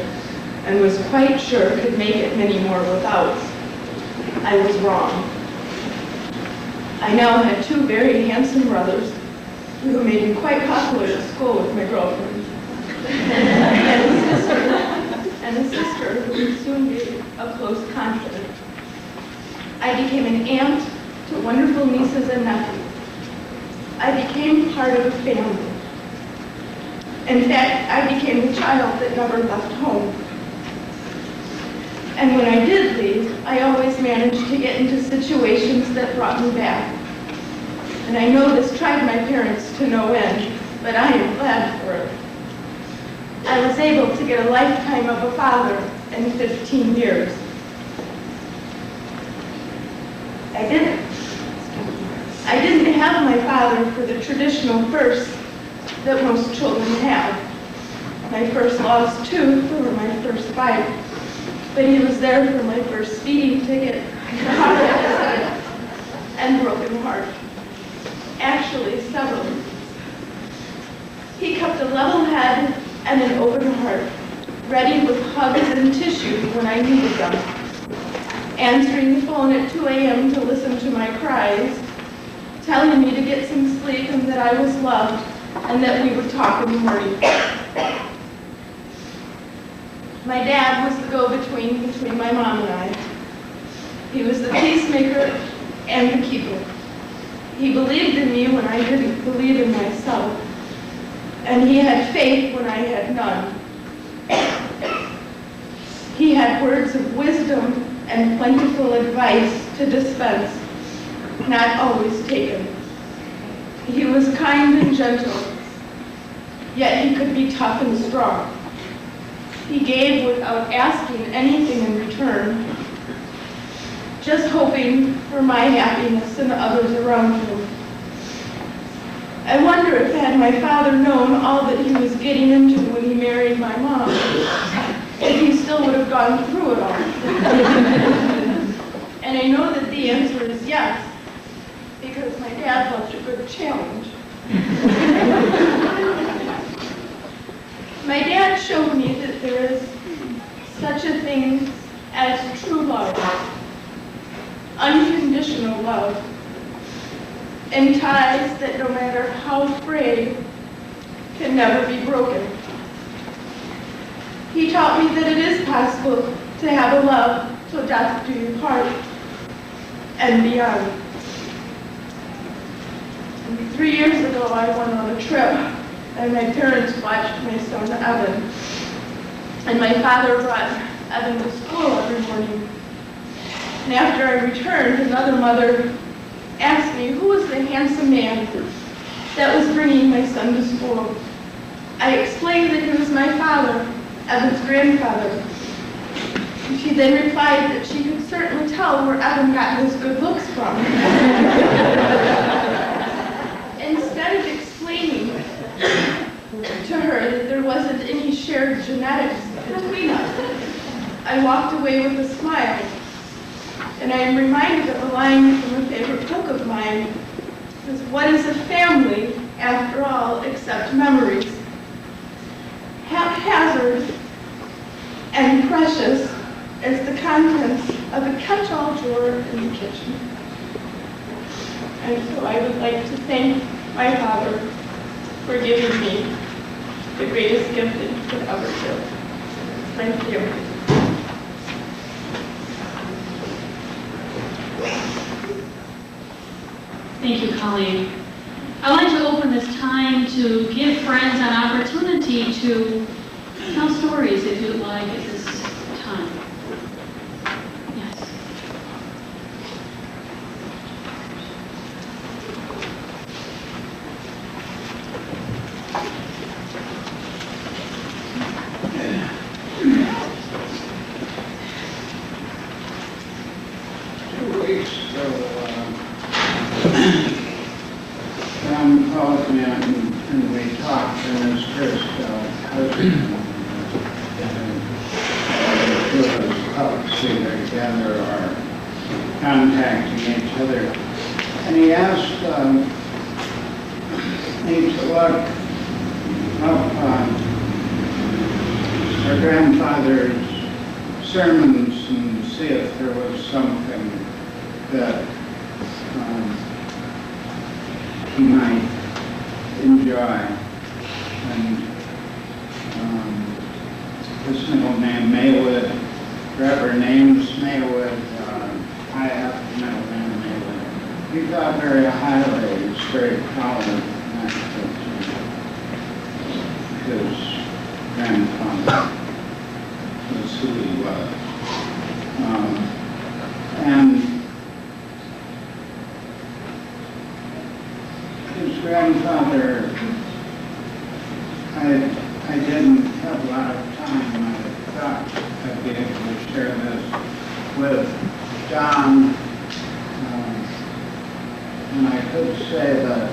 and was quite sure could make it many more without. I was wrong. I now had two very handsome brothers who made me quite popular at school with my girlfriends, and a sister who would soon be a close confidant. I became an aunt to wonderful nieces and nephews. I became part of a family. In fact, I became the child that never left home. And when I did leave, I always managed to get into situations that brought me back. And I know this tried my parents to no end, but I am glad for it. I was able to get a lifetime of a father in 15 years. I didn't have my father for the traditional first that most children have. My first lost tooth or my first fight, but he was there for my first speeding ticket, and broken heart. Actually, several. He kept a level head and an open heart, ready with hugs and tissue when I needed them, answering the phone at 2 a.m. to listen to my cries, telling me to get some sleep and that I was loved and that we would talk in the morning. My dad was the go-between between my mom and I. He was the peacemaker and the keeper. He believed in me when I didn't believe in myself, and he had faith when I had none. He had words of wisdom and plentiful advice to dispense, not always taken. He was kind and gentle, yet he could be tough and strong. He gave without asking anything in return, just hoping for my happiness and others around him. I wonder if had my father known all that he was getting into when he married my mom, if he still would have gone through it all. And I know that the answer is yes, because my dad loved a good challenge. My dad showed me that there is such a thing as true love, unconditional love, and ties that, no matter how frayed, can never be broken. He taught me that it is possible to have a love till death do you part, and beyond. And 3 years ago, I went on a trip, and my parents watched my son Evan. And my father brought Evan to school every morning. And after I returned, another mother asked me who was the handsome man that was bringing my son to school. I explained that he was my father, Evan's grandfather. And she then replied that she could certainly tell where Evan got his good looks from. Instead of explaining to her that there wasn't any shared genetics between us, I walked away with a smile. And I am reminded of a line from a favorite book of mine. It says, "What is a family, after all, except memories? Haphazard and precious as the contents of a catch-all drawer in the kitchen." And so I would like to thank my father for giving me the greatest gift that he could ever give. Thank you. Thank you, colleague. I'd like to open this time to give friends an opportunity to tell stories, if you'd like, at this time. Yes. Tom called me and we talked, and his first husband two of us couples either together or contacting each other. And he asked me to look up our grandfather's sermons and see if there was something that he might enjoy. And his middle name, Maywood, forever names Maywood, I have the middle name Maywood. He thought very highly, he was very proud of that, his grandfather was who he was. And his grandfather, I didn't have a lot of time. I thought I'd be able to share this with John. And I could say that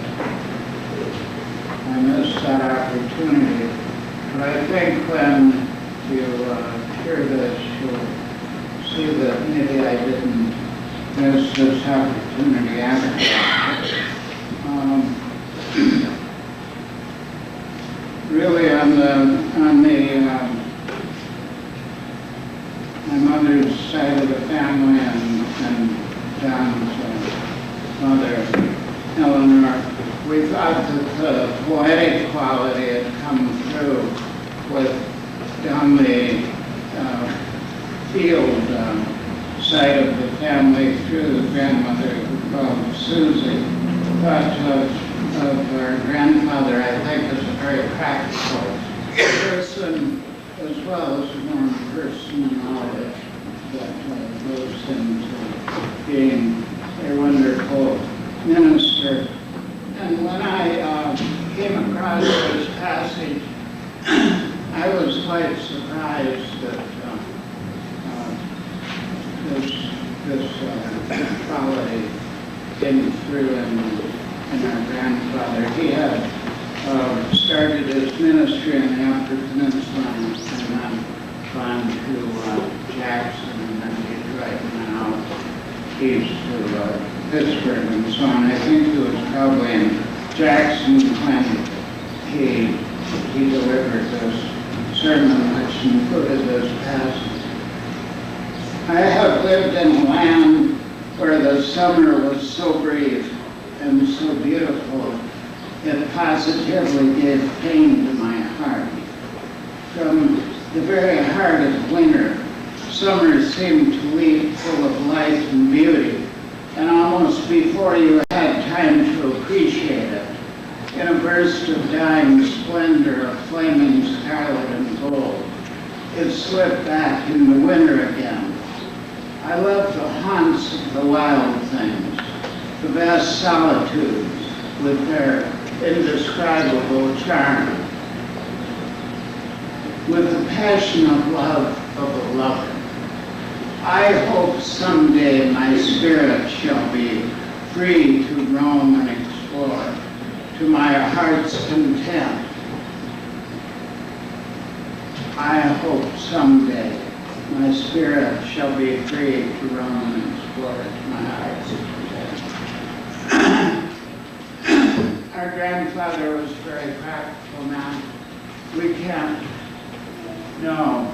I missed that opportunity. But I think when you hear this, you'll see that maybe I didn't miss this opportunity after all. Really, on my mother's side of the family and John's mother, Eleanor, we thought that the poetic quality had come through down the field side of the family through the grandmother called Susie. But of our grandfather, I think, is a very practical person, as well as a warm personality that goes into being a wonderful minister. And when I came across this passage, I was quite surprised that this quality came through in our grandfather. He had started his ministry in the Upper Peninsula and then gone to Jackson and then Detroit and then out east to Pittsburgh and so on. I think he was probably in Jackson when he delivered this sermon, which included this passage. I have lived in a land where the summer was so brief and so beautiful, it positively gave pain to my heart. From the very heart of winter, summer seemed to leap full of light and beauty, and almost before you had time to appreciate it, in a burst of dying splendor of flaming scarlet and gold, it slipped back into winter again. I love the haunts of the wild things, the vast solitudes with their indescribable charm, with the passion of love of a lover. I hope someday my spirit shall be free to roam and explore to my heart's content. I hope someday my spirit shall be free to roam and explore to my heart's content. Our grandfather was a very practical man. We can't know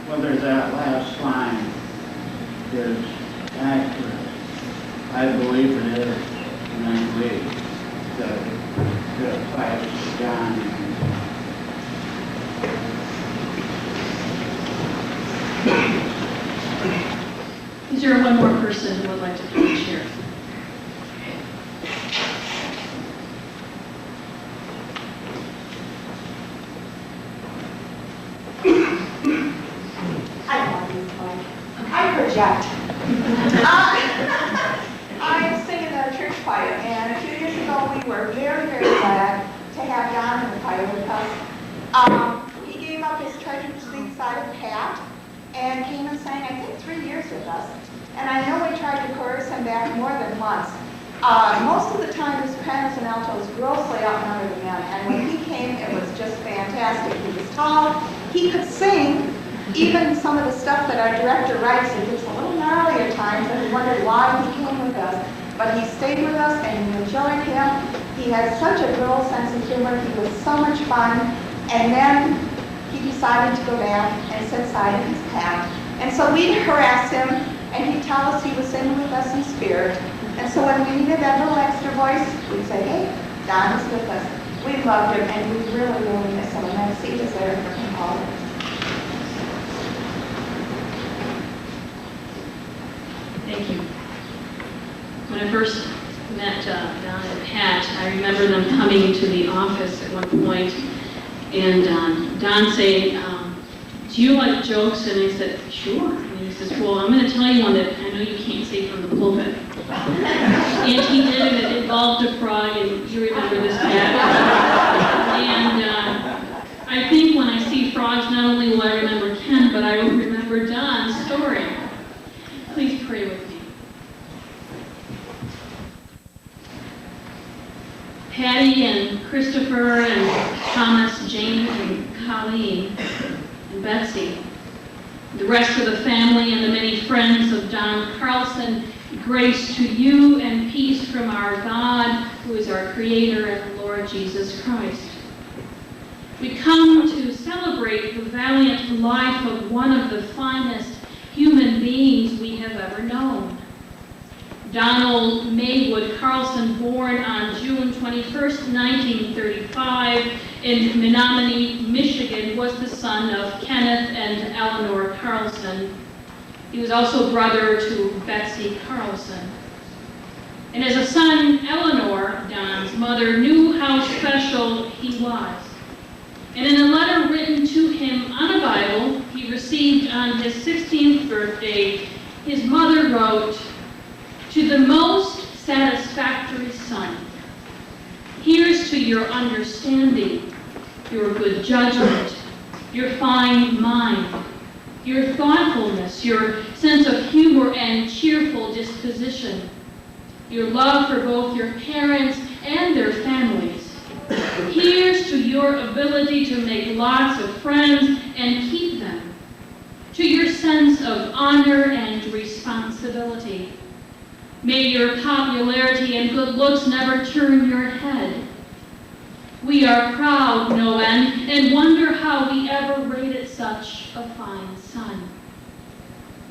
whether that last line is accurate. I believe it is, and I believe that it applies to John. Is there one more person who would like to come and share? I project. I sing in the church choir, and a few years ago we were very, very glad to have Don in the choir with us. He gave up his treasured sleep side of Pat and came and sang, I think, 3 years with us. And I know we tried to coerce him back more than once. Most of the time his sopranos and altos grossly outnumbered the men, and when he came it was just fantastic. He was tall, he could sing. Even some of the stuff that our director writes, it gets a little gnarly at times, and we wondered why he came with us. But he stayed with us, and we enjoyed him. He had such a droll sense of humor. He was so much fun. And then he decided to go back and sit side in his path. And so we'd harass him, and he'd tell us he was singing with us in spirit. And so when we needed that little extra voice, we'd say, hey, Don is with us. We loved him, and we really, really miss him. And that seat is there for him always. Thank you. When I first met Don and Pat, I remember them coming to the office at one point, and Don saying, do you like jokes? And I said, sure. And he says, well, I'm going to tell you one that I know you can't say from the pulpit. And he did, and it involved a frog, and you remember this, Pat. And I think when I see frogs, not only will I remember Ken, but I will remember Don's story. Please pray with me. Patty and Christopher and Thomas, James and Colleen and Betsy, the rest of the family and the many friends of Don Carlson, grace to you and peace from our God, who is our Creator and Lord Jesus Christ. We come to celebrate the valiant life of one of the finest human beings we have ever known. Donald Maywood Carlson, born on June 21st, 1935 in Menominee, Michigan, was the son of Kenneth and Eleanor Carlson. He was also brother to Betsy Carlson. And as a son, Eleanor, Don's mother, knew how special he was. And in a letter written to him on a Bible he received on his 16th birthday, his mother wrote, "To the most satisfactory son, here's to your understanding, your good judgment, your fine mind, your thoughtfulness, your sense of humor and cheerful disposition, your love for both your parents and their families. Here's to your ability to make lots of friends and keep them, to your sense of honor and responsibility. May your popularity and good looks never turn your head. We are proud, no end, and wonder how we ever rated such a fine son.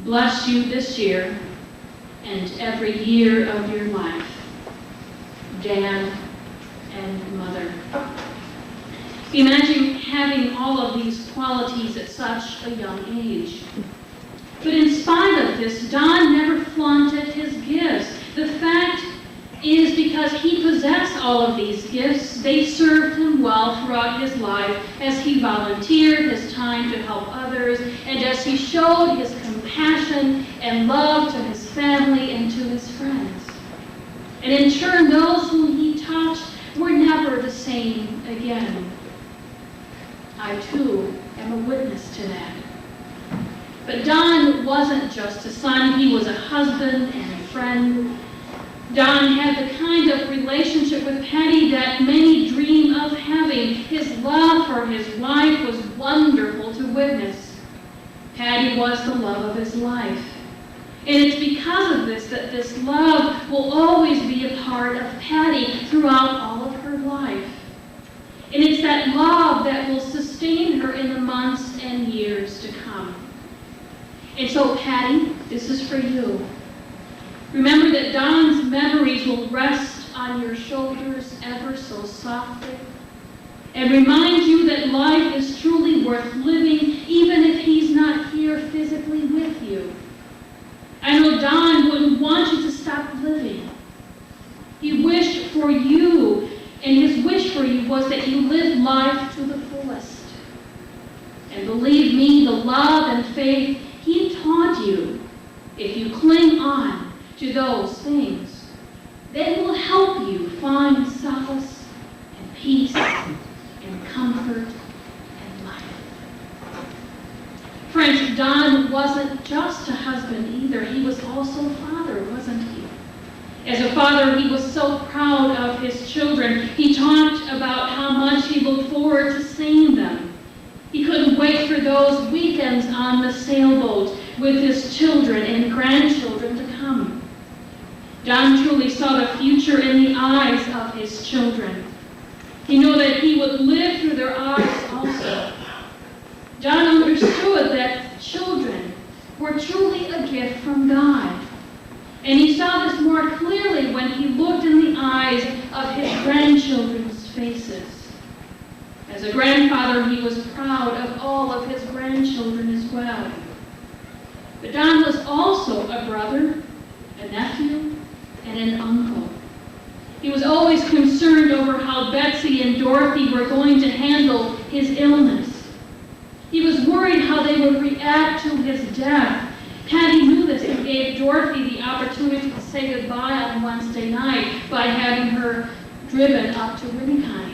Bless you this year and every year of your life. dad, and mother. Imagine having all of these qualities at such a young age. But in spite of this, Don never flaunted his gifts. The fact is, because he possessed all of these gifts, they served him well throughout his life as he volunteered his time to help others and as he showed his compassion and love to his family and to his friends. And in turn, those whom he touched were never the same again. I too am a witness to that. But Don wasn't just a son, he was a husband and a friend. Don had the kind of relationship with Patty that many dream of having. His love for his wife was wonderful to witness. Patty was the love of his life. And it's because of this that this love will always be a part of Patty throughout all of her life. And it's that love that will sustain her in the months and years to come. And so, Patty, this is for you. Remember that Don's memories will rest on your shoulders ever so softly, and remind you that life is truly worth living even if he's not here physically with you. I know Don wouldn't want you to stop living. He wished for you, and his wish for you was that you live life to the fullest. And believe me, the love and faith he taught you, if you cling on to those things, they will help you find solace and peace and comfort and life. Friends, Don wasn't just a husband either. He was also a father, wasn't he? As a father, he was so proud of his children. He talked about how much he looked forward to seeing them. He couldn't wait for those weekends on the sailboat with his children and grandchildren to come. Don truly saw the future in the eyes of his children. He knew that he would live through their eyes also. Don understood that children were truly a gift from God. And he saw this more clearly when he looked in the eyes of his grandchildren's faces. As a grandfather, he was proud of all of his grandchildren as well. But Don was also a brother, a nephew, and an uncle. He was always concerned over how Betsy and Dorothy were going to handle his illness. He was worried how they would react to his death. Patty knew this and gave Dorothy the opportunity to say goodbye on Wednesday night by having her driven up to Winnicott.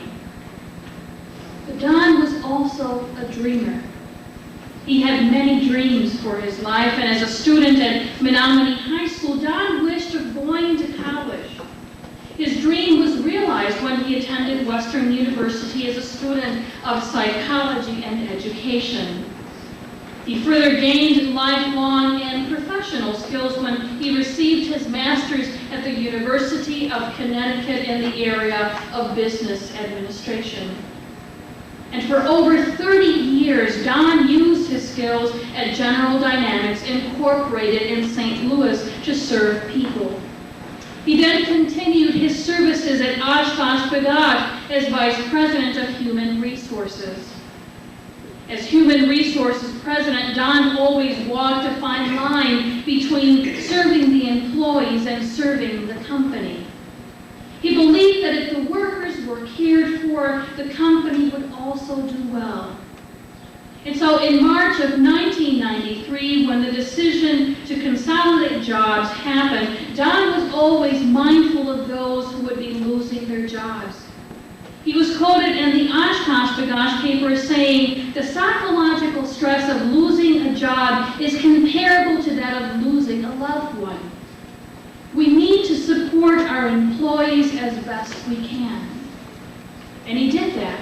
But Don was also a dreamer. He had many dreams for his life, and as a student at Menominee High School, Don wished of going to college. His dream was realized when he attended Western University as a student of psychology and education. He further gained lifelong and professional skills when he received his master's at the University of Connecticut in the area of business administration. And for over 30 years, Don used his skills at General Dynamics Incorporated in St. Louis to serve people. He then continued his services at OshKosh as Vice President of Human Resources. As Human Resources President, Don always walked a fine line between serving the employees and serving the company. He believed that if the workers were cared for, the company would also do well. And so in March of 1993, when the decision to consolidate jobs happened, Don was always mindful of those who would be losing their jobs. He was quoted in the OshKosh paper as saying, "The psychological stress of losing a job is comparable to that of losing a loved one. We need to support our employees as best we can." And he did that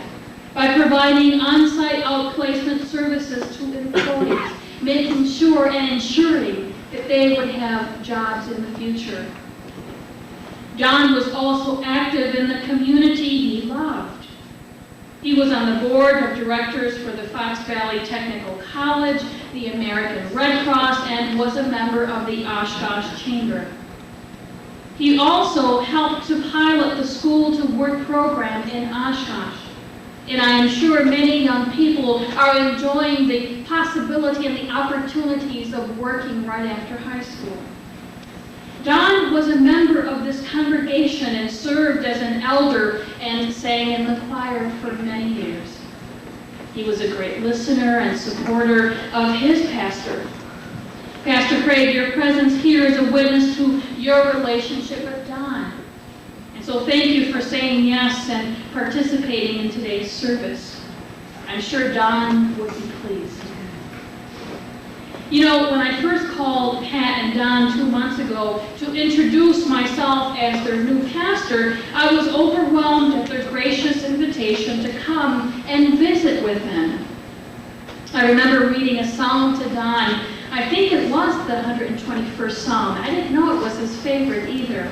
by providing on-site outplacement services to employees, making sure and ensuring that they would have jobs in the future. Don was also active in the community he loved. He was on the board of directors for the Fox Valley Technical College, the American Red Cross, and was a member of the OshKosh Chamber. He also helped to pilot the School to Work program in OshKosh. And I am sure many young people are enjoying the possibility and the opportunities of working right after high school. Don was a member of this congregation and served as an elder and sang in the choir for many years. He was a great listener and supporter of his pastor. Pastor Craig, your presence here is a witness to your relationship with Don. And so thank you for saying yes and participating in today's service. I'm sure Don would be pleased. You know, when I first called Pat and Don 2 months ago to introduce myself as their new pastor, I was overwhelmed at their gracious invitation to come and visit with them. I remember reading a psalm to Don. I think it was the 121st Psalm. I didn't know it was his favorite either.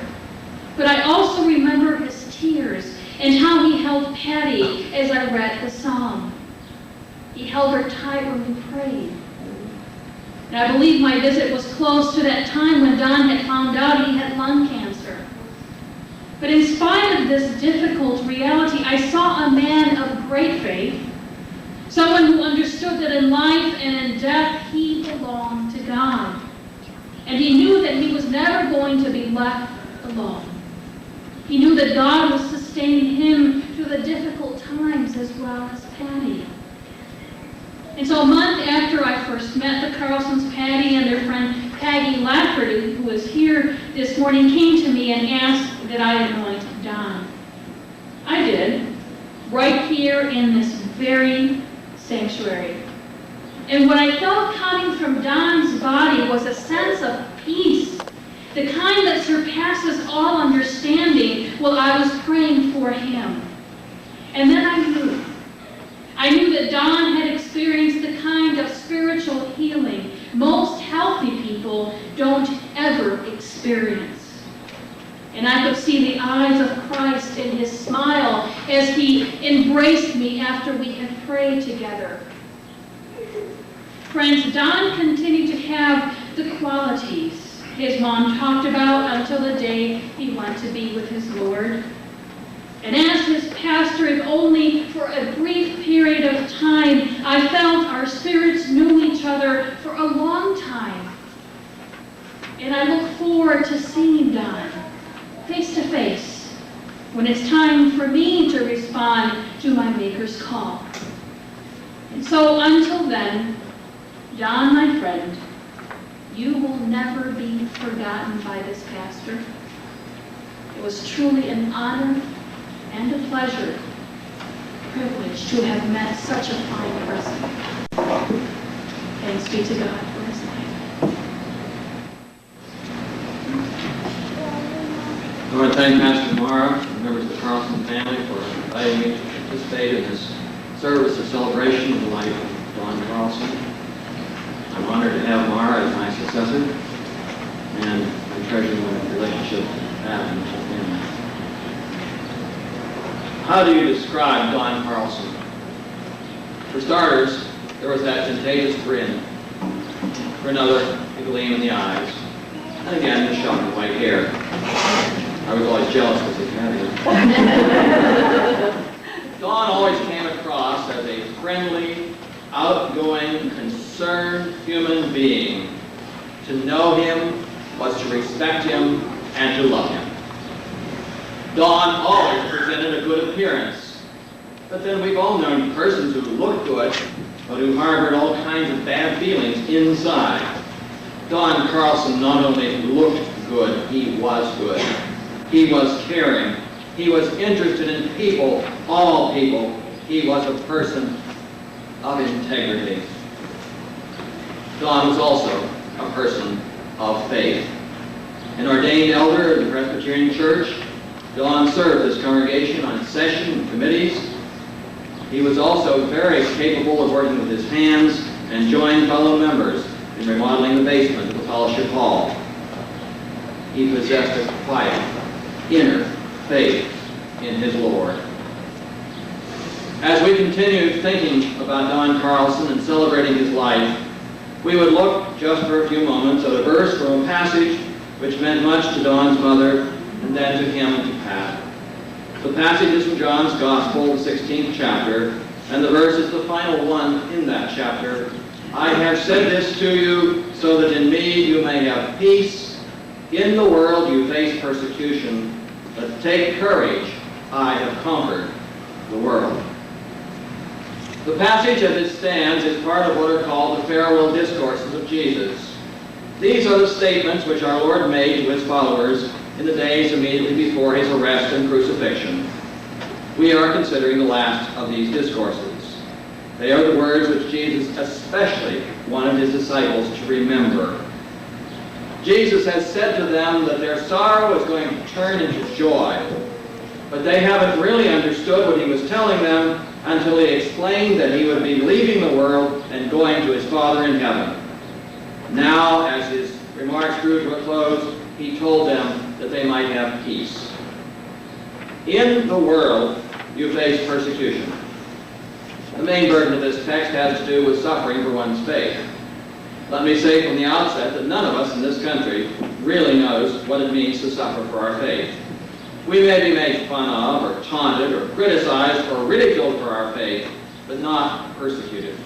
But I also remember his tears and how he held Patty as I read the psalm. He held her tight when we prayed. And I believe my visit was close to that time when Don had found out he had lung cancer. But in spite of this difficult reality, I saw a man of great faith, someone who understood that in life and in death, he belonged to God. And he knew that he was never going to be left alone. He knew that God would sustain him through the difficult times as well as Patty. And so a month after I first met the Carlsons, Patty and their friend Peggy Lafferty, who was here this morning, came to me and asked that I anoint Don. I did, right here in this very sanctuary. And what I felt coming from Don's body was a sense of peace, the kind that surpasses all understanding while I was praying for him. And then I knew that Don had experienced the kind of spiritual healing most healthy people don't ever experience. And I could see the eyes of Christ in his smile as he embraced me after we had prayed together. Friends, Don continued to have the qualities his mom talked about until the day he went to be with his Lord. And as his pastor, if only for a brief period of time, I felt our spirits knew each other for a long time. And I look forward to seeing Don face to face when it's time for me to respond to my Maker's call. And so until then, Don, my friend, you will never be forgotten by this pastor. It was truly an honor and a pleasure, privilege to have met such a fine person. Thanks be to God for his life. I want to thank Pastor Mara and members of the Carlson family for inviting me to participate in this service of celebration of the life of Don Carlson. I'm honored to have Mara as my successor, and I treasure my relationship with Pat and the whole family. How do you describe Don Carlson? For starters, there was that contagious grin. For another, the gleam in the eyes. And again, the shock of white hair. I was always jealous because he had it. Don always came across as a friendly, outgoing, concerned human being. To know him was to respect him and to love him. Don always presented a good appearance, but then we've all known persons who looked good, but who harbored all kinds of bad feelings inside. Don Carlson not only looked good, he was good. He was caring. He was interested in people, all people. He was a person of integrity. Don was also a person of faith. An ordained elder of the Presbyterian Church, Don served his congregation on session and committees. He was also very capable of working with his hands and joined fellow members in remodeling the basement of the fellowship hall. He possessed a quiet, inner faith in his Lord. As we continue thinking about Don Carlson and celebrating his life, we would look just for a few moments at a verse from a passage which meant much to Don's mother and then to him and to Pat. The passage is from John's Gospel, the 16th chapter, and the verse is the final one in that chapter. I have said this to you so that in me you may have peace. In the world you face persecution, but take courage, I have conquered the world. The passage as it stands is part of what are called the farewell discourses of Jesus. These are the statements which our Lord made to his followers in the days immediately before his arrest and crucifixion. We are considering the last of these discourses. They are the words which Jesus especially wanted his disciples to remember. Jesus has said to them that their sorrow is going to turn into joy, but they haven't really understood what he was telling them until he explained that he would be leaving the world and going to his Father in heaven. Now, as his remarks drew to a close, he told them that they might have peace. In the world, you face persecution. The main burden of this text has to do with suffering for one's faith. Let me say from the outset that none of us in this country really knows what it means to suffer for our faith. We may be made fun of, or taunted, or criticized, or ridiculed for our faith, but not persecuted.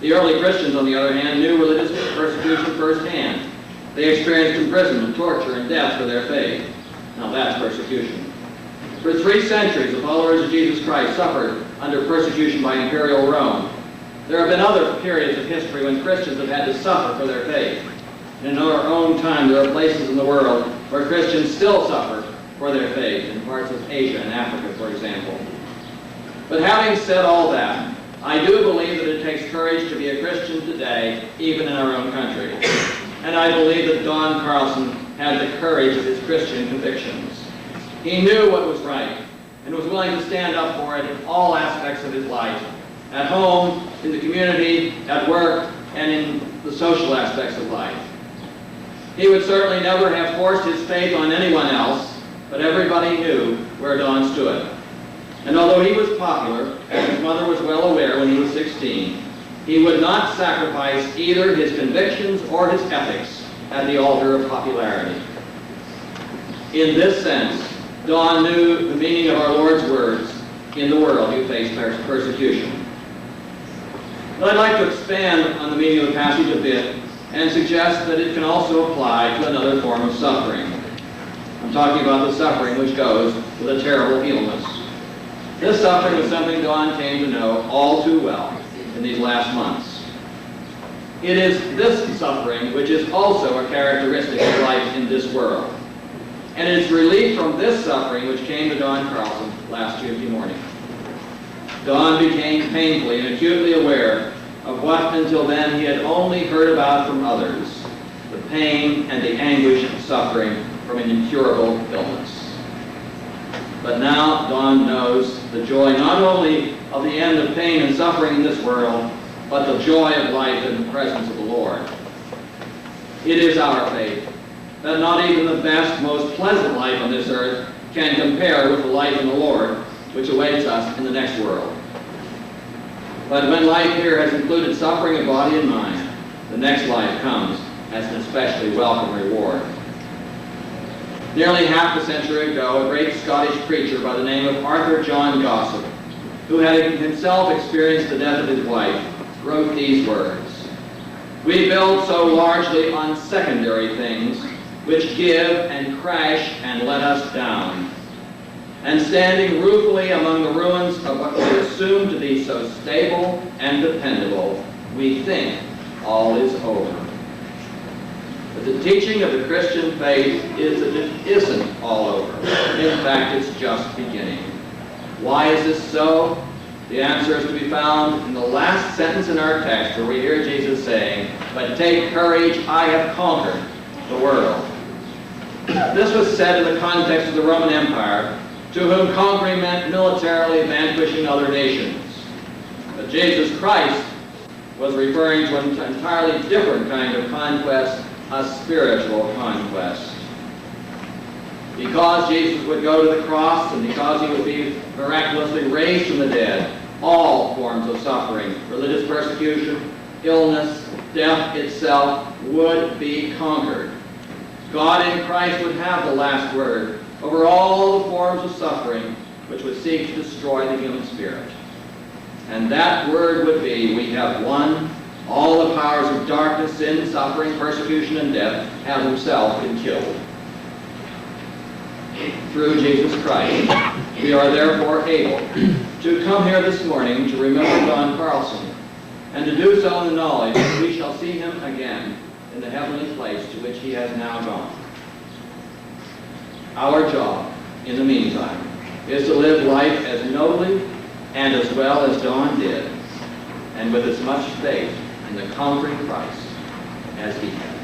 The early Christians, on the other hand, knew religious persecution firsthand. They experienced imprisonment, torture, and death for their faith. Now that's persecution. For 3 centuries, the followers of Jesus Christ suffered under persecution by imperial Rome. There have been other periods of history when Christians have had to suffer for their faith. And in our own time, there are places in the world where Christians still suffer for their faith, in parts of Asia and Africa, for example. But having said all that, I do believe that it takes courage to be a Christian today, even in our own country. And I believe that Don Carlson had the courage of his Christian convictions. He knew what was right and was willing to stand up for it in all aspects of his life, at home, in the community, at work, and in the social aspects of life. He would certainly never have forced his faith on anyone else, but everybody knew where Don stood. And although he was popular, as his mother was well aware when he was 16, he would not sacrifice either his convictions or his ethics at the altar of popularity. In this sense, Don knew the meaning of our Lord's words, in the world you face persecution. But I'd like to expand on the meaning of the passage a bit and suggest that it can also apply to another form of suffering. I'm talking about the suffering which goes with a terrible illness. This suffering was something Don came to know all too well in these last months. It is this suffering which is also a characteristic of life in this world. And it is relief from this suffering which came to Don Carlson last Tuesday morning. Don became painfully and acutely aware of what until then he had only heard about from others, the pain and the anguish and suffering from an incurable illness. But now Don knows the joy not only of the end of pain and suffering in this world, but the joy of life in the presence of the Lord. It is our faith that not even the best, most pleasant life on this earth can compare with the life in the Lord, which awaits us in the next world. But when life here has included suffering of body and mind, the next life comes as an especially welcome reward. Nearly half a century ago, a great Scottish preacher by the name of Arthur John Gossip, who had himself experienced the death of his wife, wrote these words: "We build so largely on secondary things, which give and crash and let us down. And standing ruefully among the ruins of what we assume to be so stable and dependable, we think all is over." But the teaching of the Christian faith is that it isn't all over. In fact, it's just beginning. Why is this so? The answer is to be found in the last sentence in our text, where we hear Jesus saying, "But take courage, I have conquered the world." This was said in the context of the Roman Empire, to whom conquering meant militarily vanquishing other nations. But Jesus Christ was referring to an entirely different kind of conquest, a spiritual conquest. Because Jesus would go to the cross and because he would be miraculously raised from the dead, all forms of suffering, religious persecution, illness, death itself, would be conquered. God in Christ would have the last word over all the forms of suffering which would seek to destroy the human spirit. And that word would be, we have won all the powers of darkness, sin, suffering, persecution, and death, have himself been killed. Through Jesus Christ, we are therefore able to come here this morning to remember Don Carlson, and to do so in the knowledge that we shall see him again in the heavenly place to which he has now gone. Our job, in the meantime, is to live life as nobly and as well as Don did, and with as much faith in the conquering Christ as he had.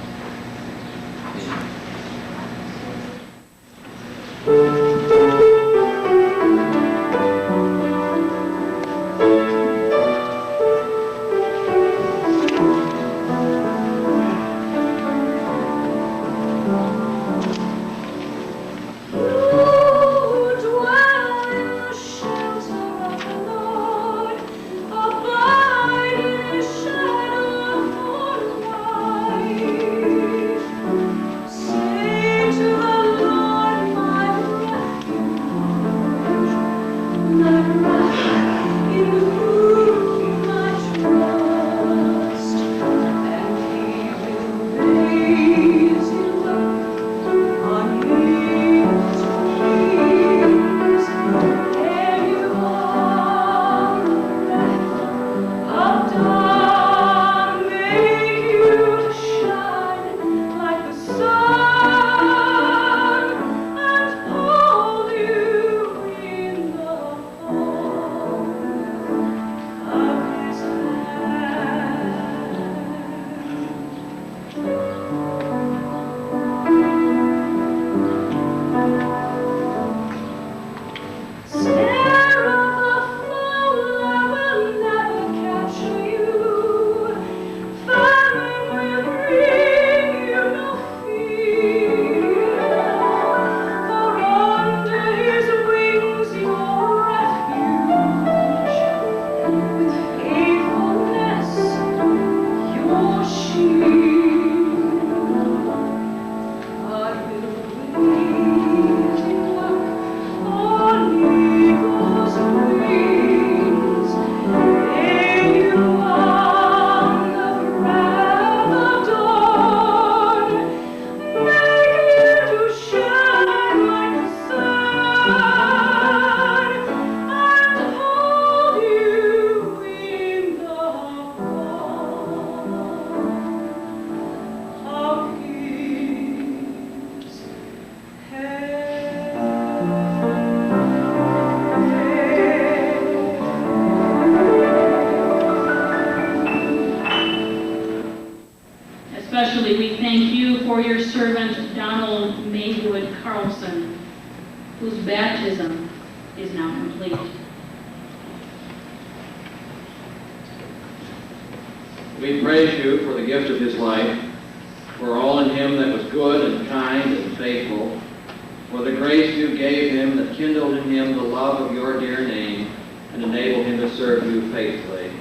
Especially we thank you for your servant Donald Maywood Carlson, whose baptism is now complete. We praise you for the gift of his life, for all in him that was good and kind and faithful, for the grace you gave him that kindled in him the love of your dear name and enabled him to serve you faithfully.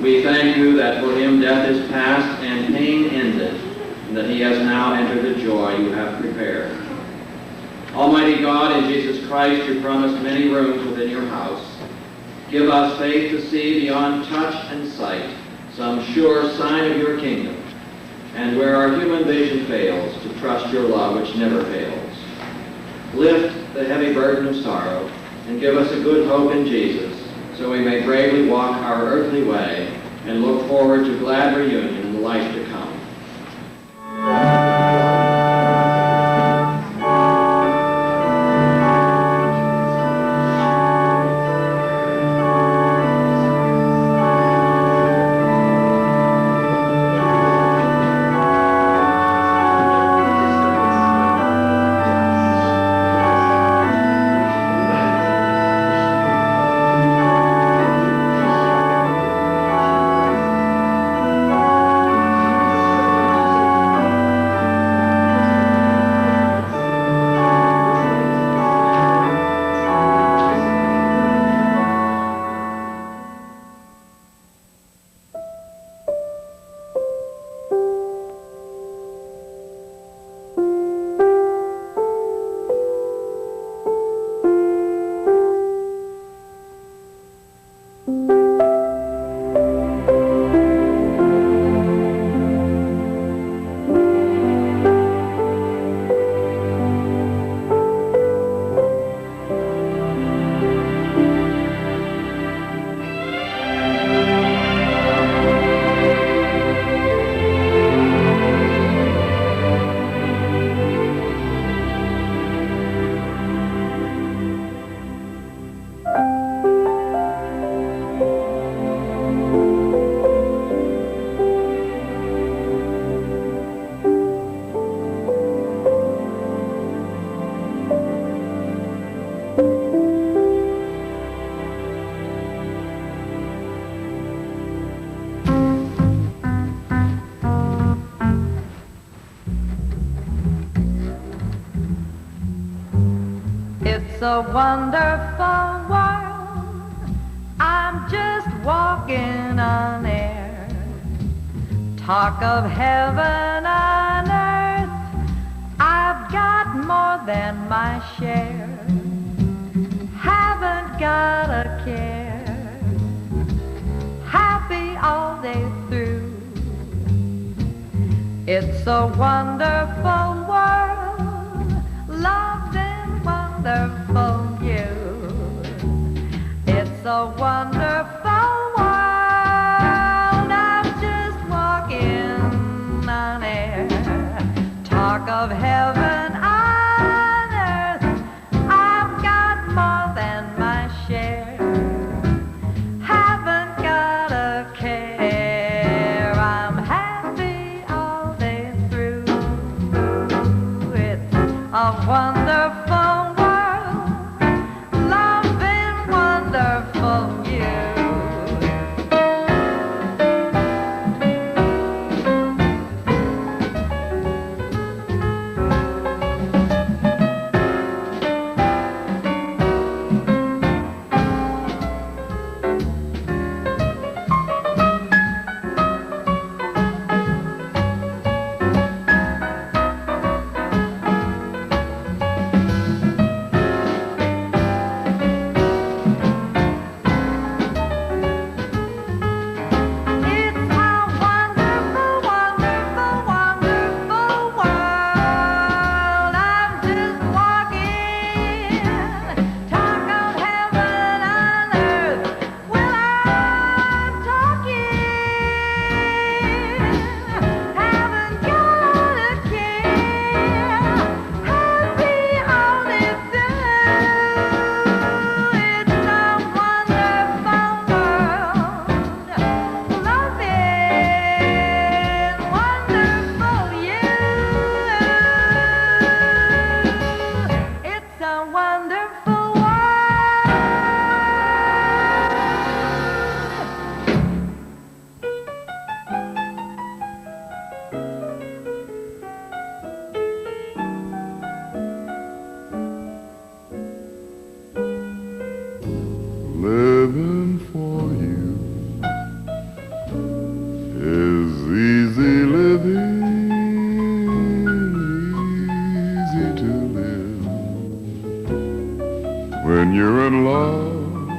We thank you that for him death is past and pain ended, and that he has now entered the joy you have prepared. Almighty God, in Jesus Christ, you promised many rooms within your house. Give us faith to see beyond touch and sight some sure sign of your kingdom, and where our human vision fails, to trust your love which never fails. Lift the heavy burden of sorrow, and give us a good hope in Jesus, so we may bravely walk our earthly way and look forward to glad reunion in the life to come. It's a wonderful world. I'm just walking on air. Talk of heaven on earth. I've got more than my share. Haven't got a care. Happy all day through. It's a wonderful world. Loved and wonderful you. It's a wonderful world. I'm just walking on air. Talk of heaven on earth. I've got more than my share. Haven't got a care. I'm happy all day through. It's a wonderful world, loving wonderful you. Living for you is easy living, easy to live. When you're in love,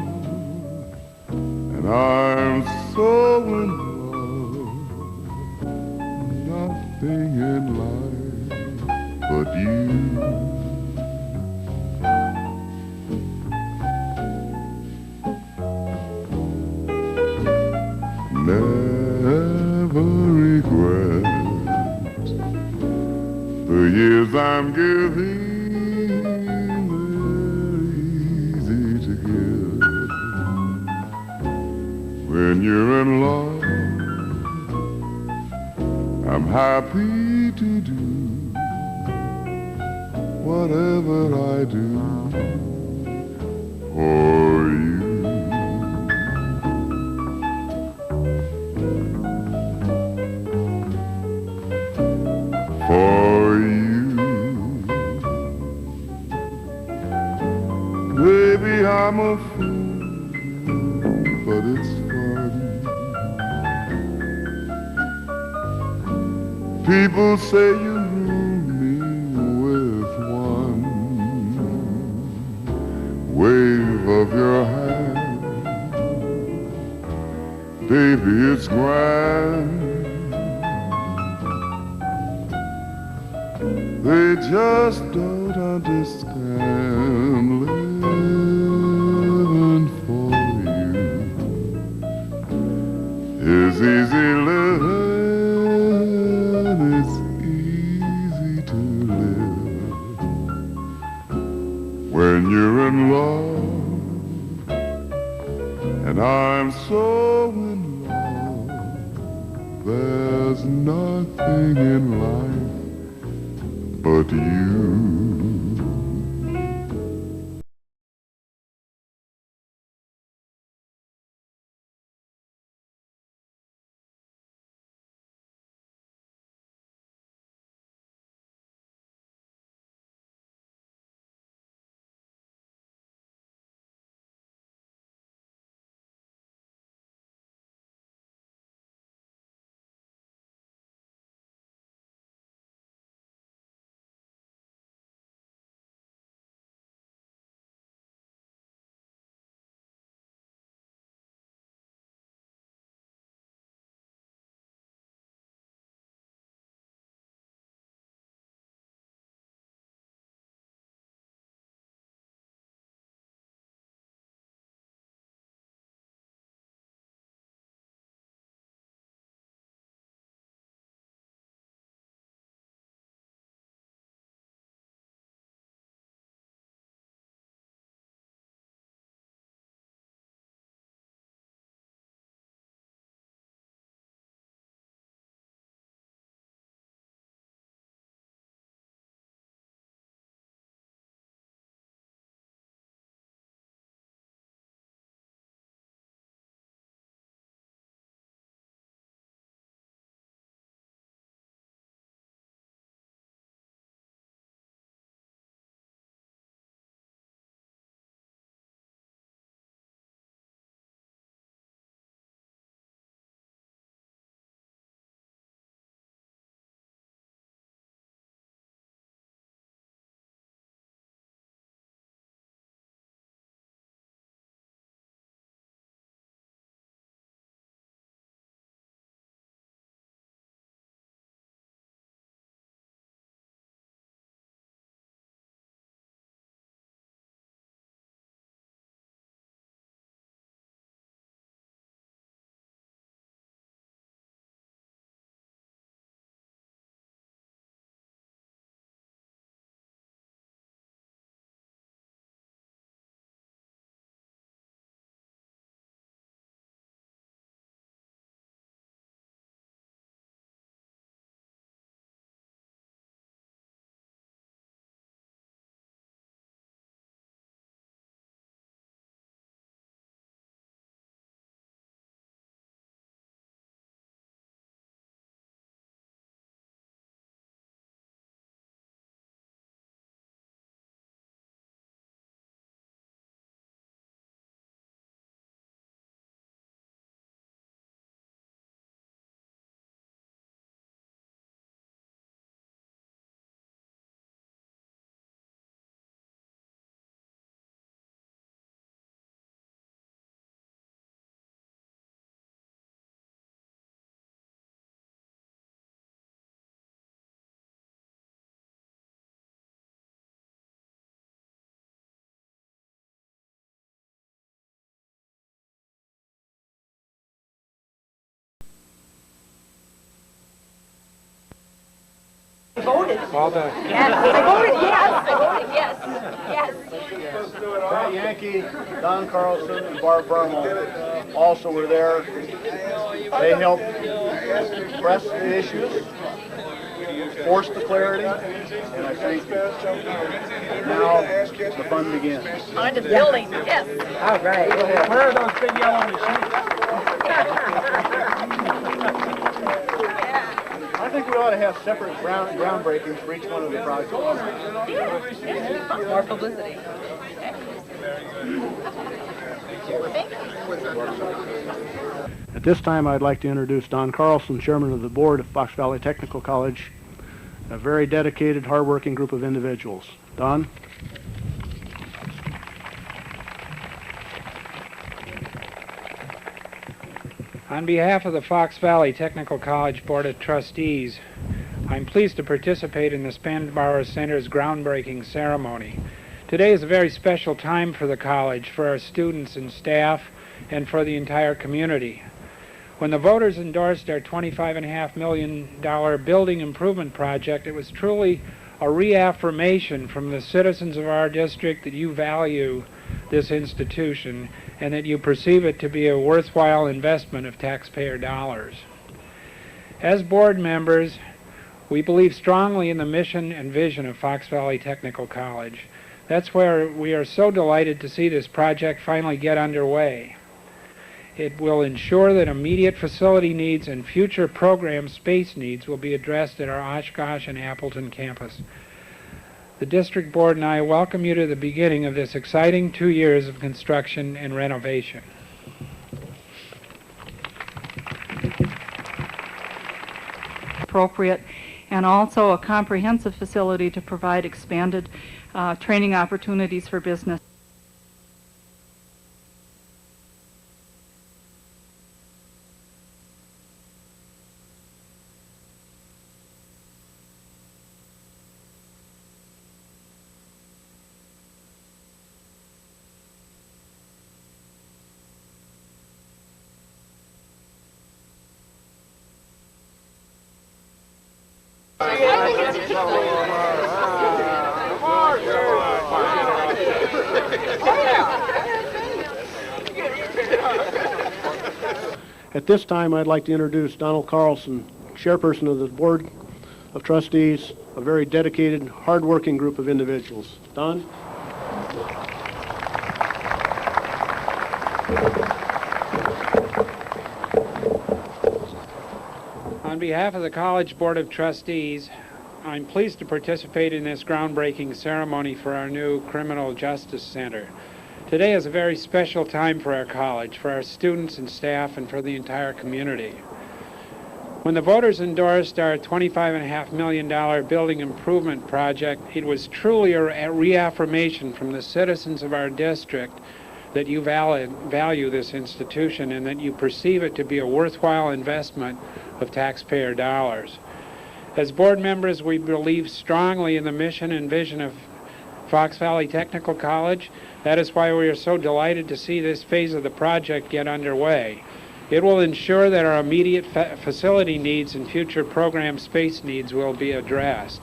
and I'm so in love, nothing in life but you. Never regret the years I'm giving. They're easy to give. When you're in love, I'm happy to do whatever I do for you. For you, baby, I'm a fool, but it's fun. People say you rule me with one wave of your hand. baby, it's grand. They just don't understand living for you is easy living, it's easy to live when you're in love, and I'm so in love, there's nothing in life but you. Voted. All the. Yes, I voted yes. I voted yes. Yes. Pat Yankee, Don Carlson, and Barb Burmo also were there. They helped press the issues, force the clarity, and I think now the fun begins. On to the building, yes. All right. Where are those big yellow machines? I think we ought to have separate groundbreakings for each one of the projects. More publicity. At this time, I'd like to introduce Don Carlson, Chairman of the Board of Fox Valley Technical College, a very dedicated, hardworking group of individuals. Don? On behalf of the Fox Valley Technical College Board of Trustees, I'm pleased to participate in the Spanbauer Center's groundbreaking ceremony. Today is a very special time for the college, for our students and staff, and for the entire community. When the voters endorsed our $25.5 million building improvement project, it was truly a reaffirmation from the citizens of our district that you value this institution and that you perceive it to be a worthwhile investment of taxpayer dollars. As board members, we believe strongly in the mission and vision of Fox Valley Technical College. That's where we are so delighted to see this project finally get underway. It will ensure that immediate facility needs and future program space needs will be addressed at our OshKosh and Appleton campus. The district board and I welcome you to the beginning of this exciting 2 years of construction and renovation. Appropriate, and also a comprehensive facility to provide expanded training opportunities for business. At this time, I'd like to introduce Donald Carlson, chairperson of the Board of Trustees, a very dedicated, hard-working group of individuals. Don? On behalf of the College Board of Trustees, I'm pleased to participate in this groundbreaking ceremony for our new Criminal Justice Center. Today is a very special time for our college, for our students and staff, and for the entire community. When the voters endorsed our $25.5 million building improvement project, it was truly a reaffirmation from the citizens of our district that you value this institution and that you perceive it to be a worthwhile investment of taxpayer dollars. As board members, we believe strongly in the mission and vision of Fox Valley Technical College. That is why we are so delighted to see this phase of the project get underway. It will ensure that our immediate facility needs and future program space needs will be addressed.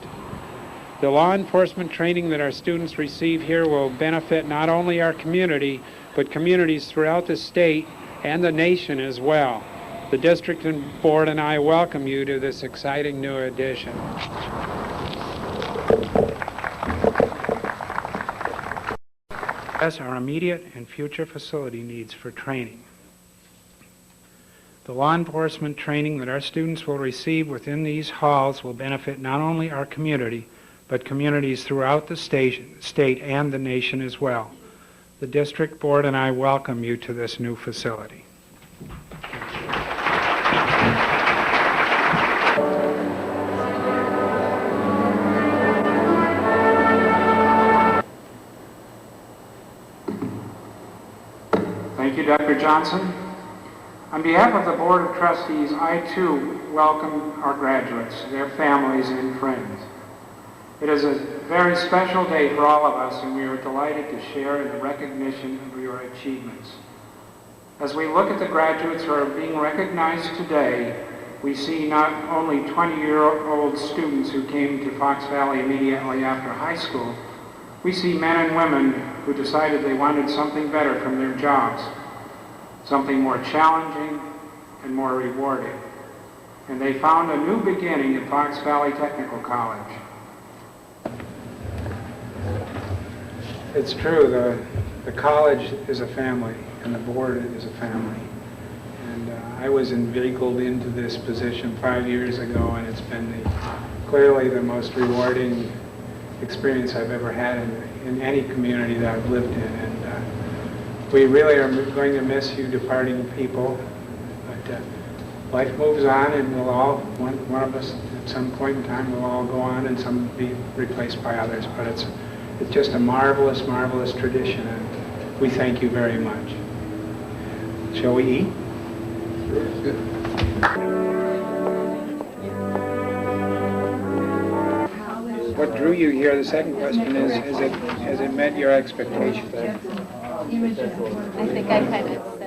The law enforcement training that our students receive here will benefit not only our community, but communities throughout the state and the nation as well. The district and board and I welcome you to this exciting new addition. Address our immediate and future facility needs for training. The law enforcement training that our students will receive within these halls will benefit not only our community, but communities throughout the state and the nation as well. The district board and I welcome you to this new facility. Thank you, Dr. Johnson. On behalf of the Board of Trustees, I too welcome our graduates, their families, and friends. It is a very special day for all of us, and we are delighted to share in the recognition of your achievements. As we look at the graduates who are being recognized today, we see not only 20-year-old students who came to Fox Valley immediately after high school, we see men and women who decided they wanted something better from their jobs, something more challenging and more rewarding. And they found a new beginning at Fox Valley Technical College. It's true, the college is a family, and the board is a family. And I was inveigled into this position 5 years ago, and it's been clearly the most rewarding experience I've ever had in any community that I've lived in. And we really are going to miss you departing people, but life moves on, and we'll all, one of us at some point in time will all go on, and some be replaced by others. But it's just a marvelous, marvelous tradition, and we thank you very much. Shall we eat? What drew you here? The second question is, has it met your expectations? I think I kind of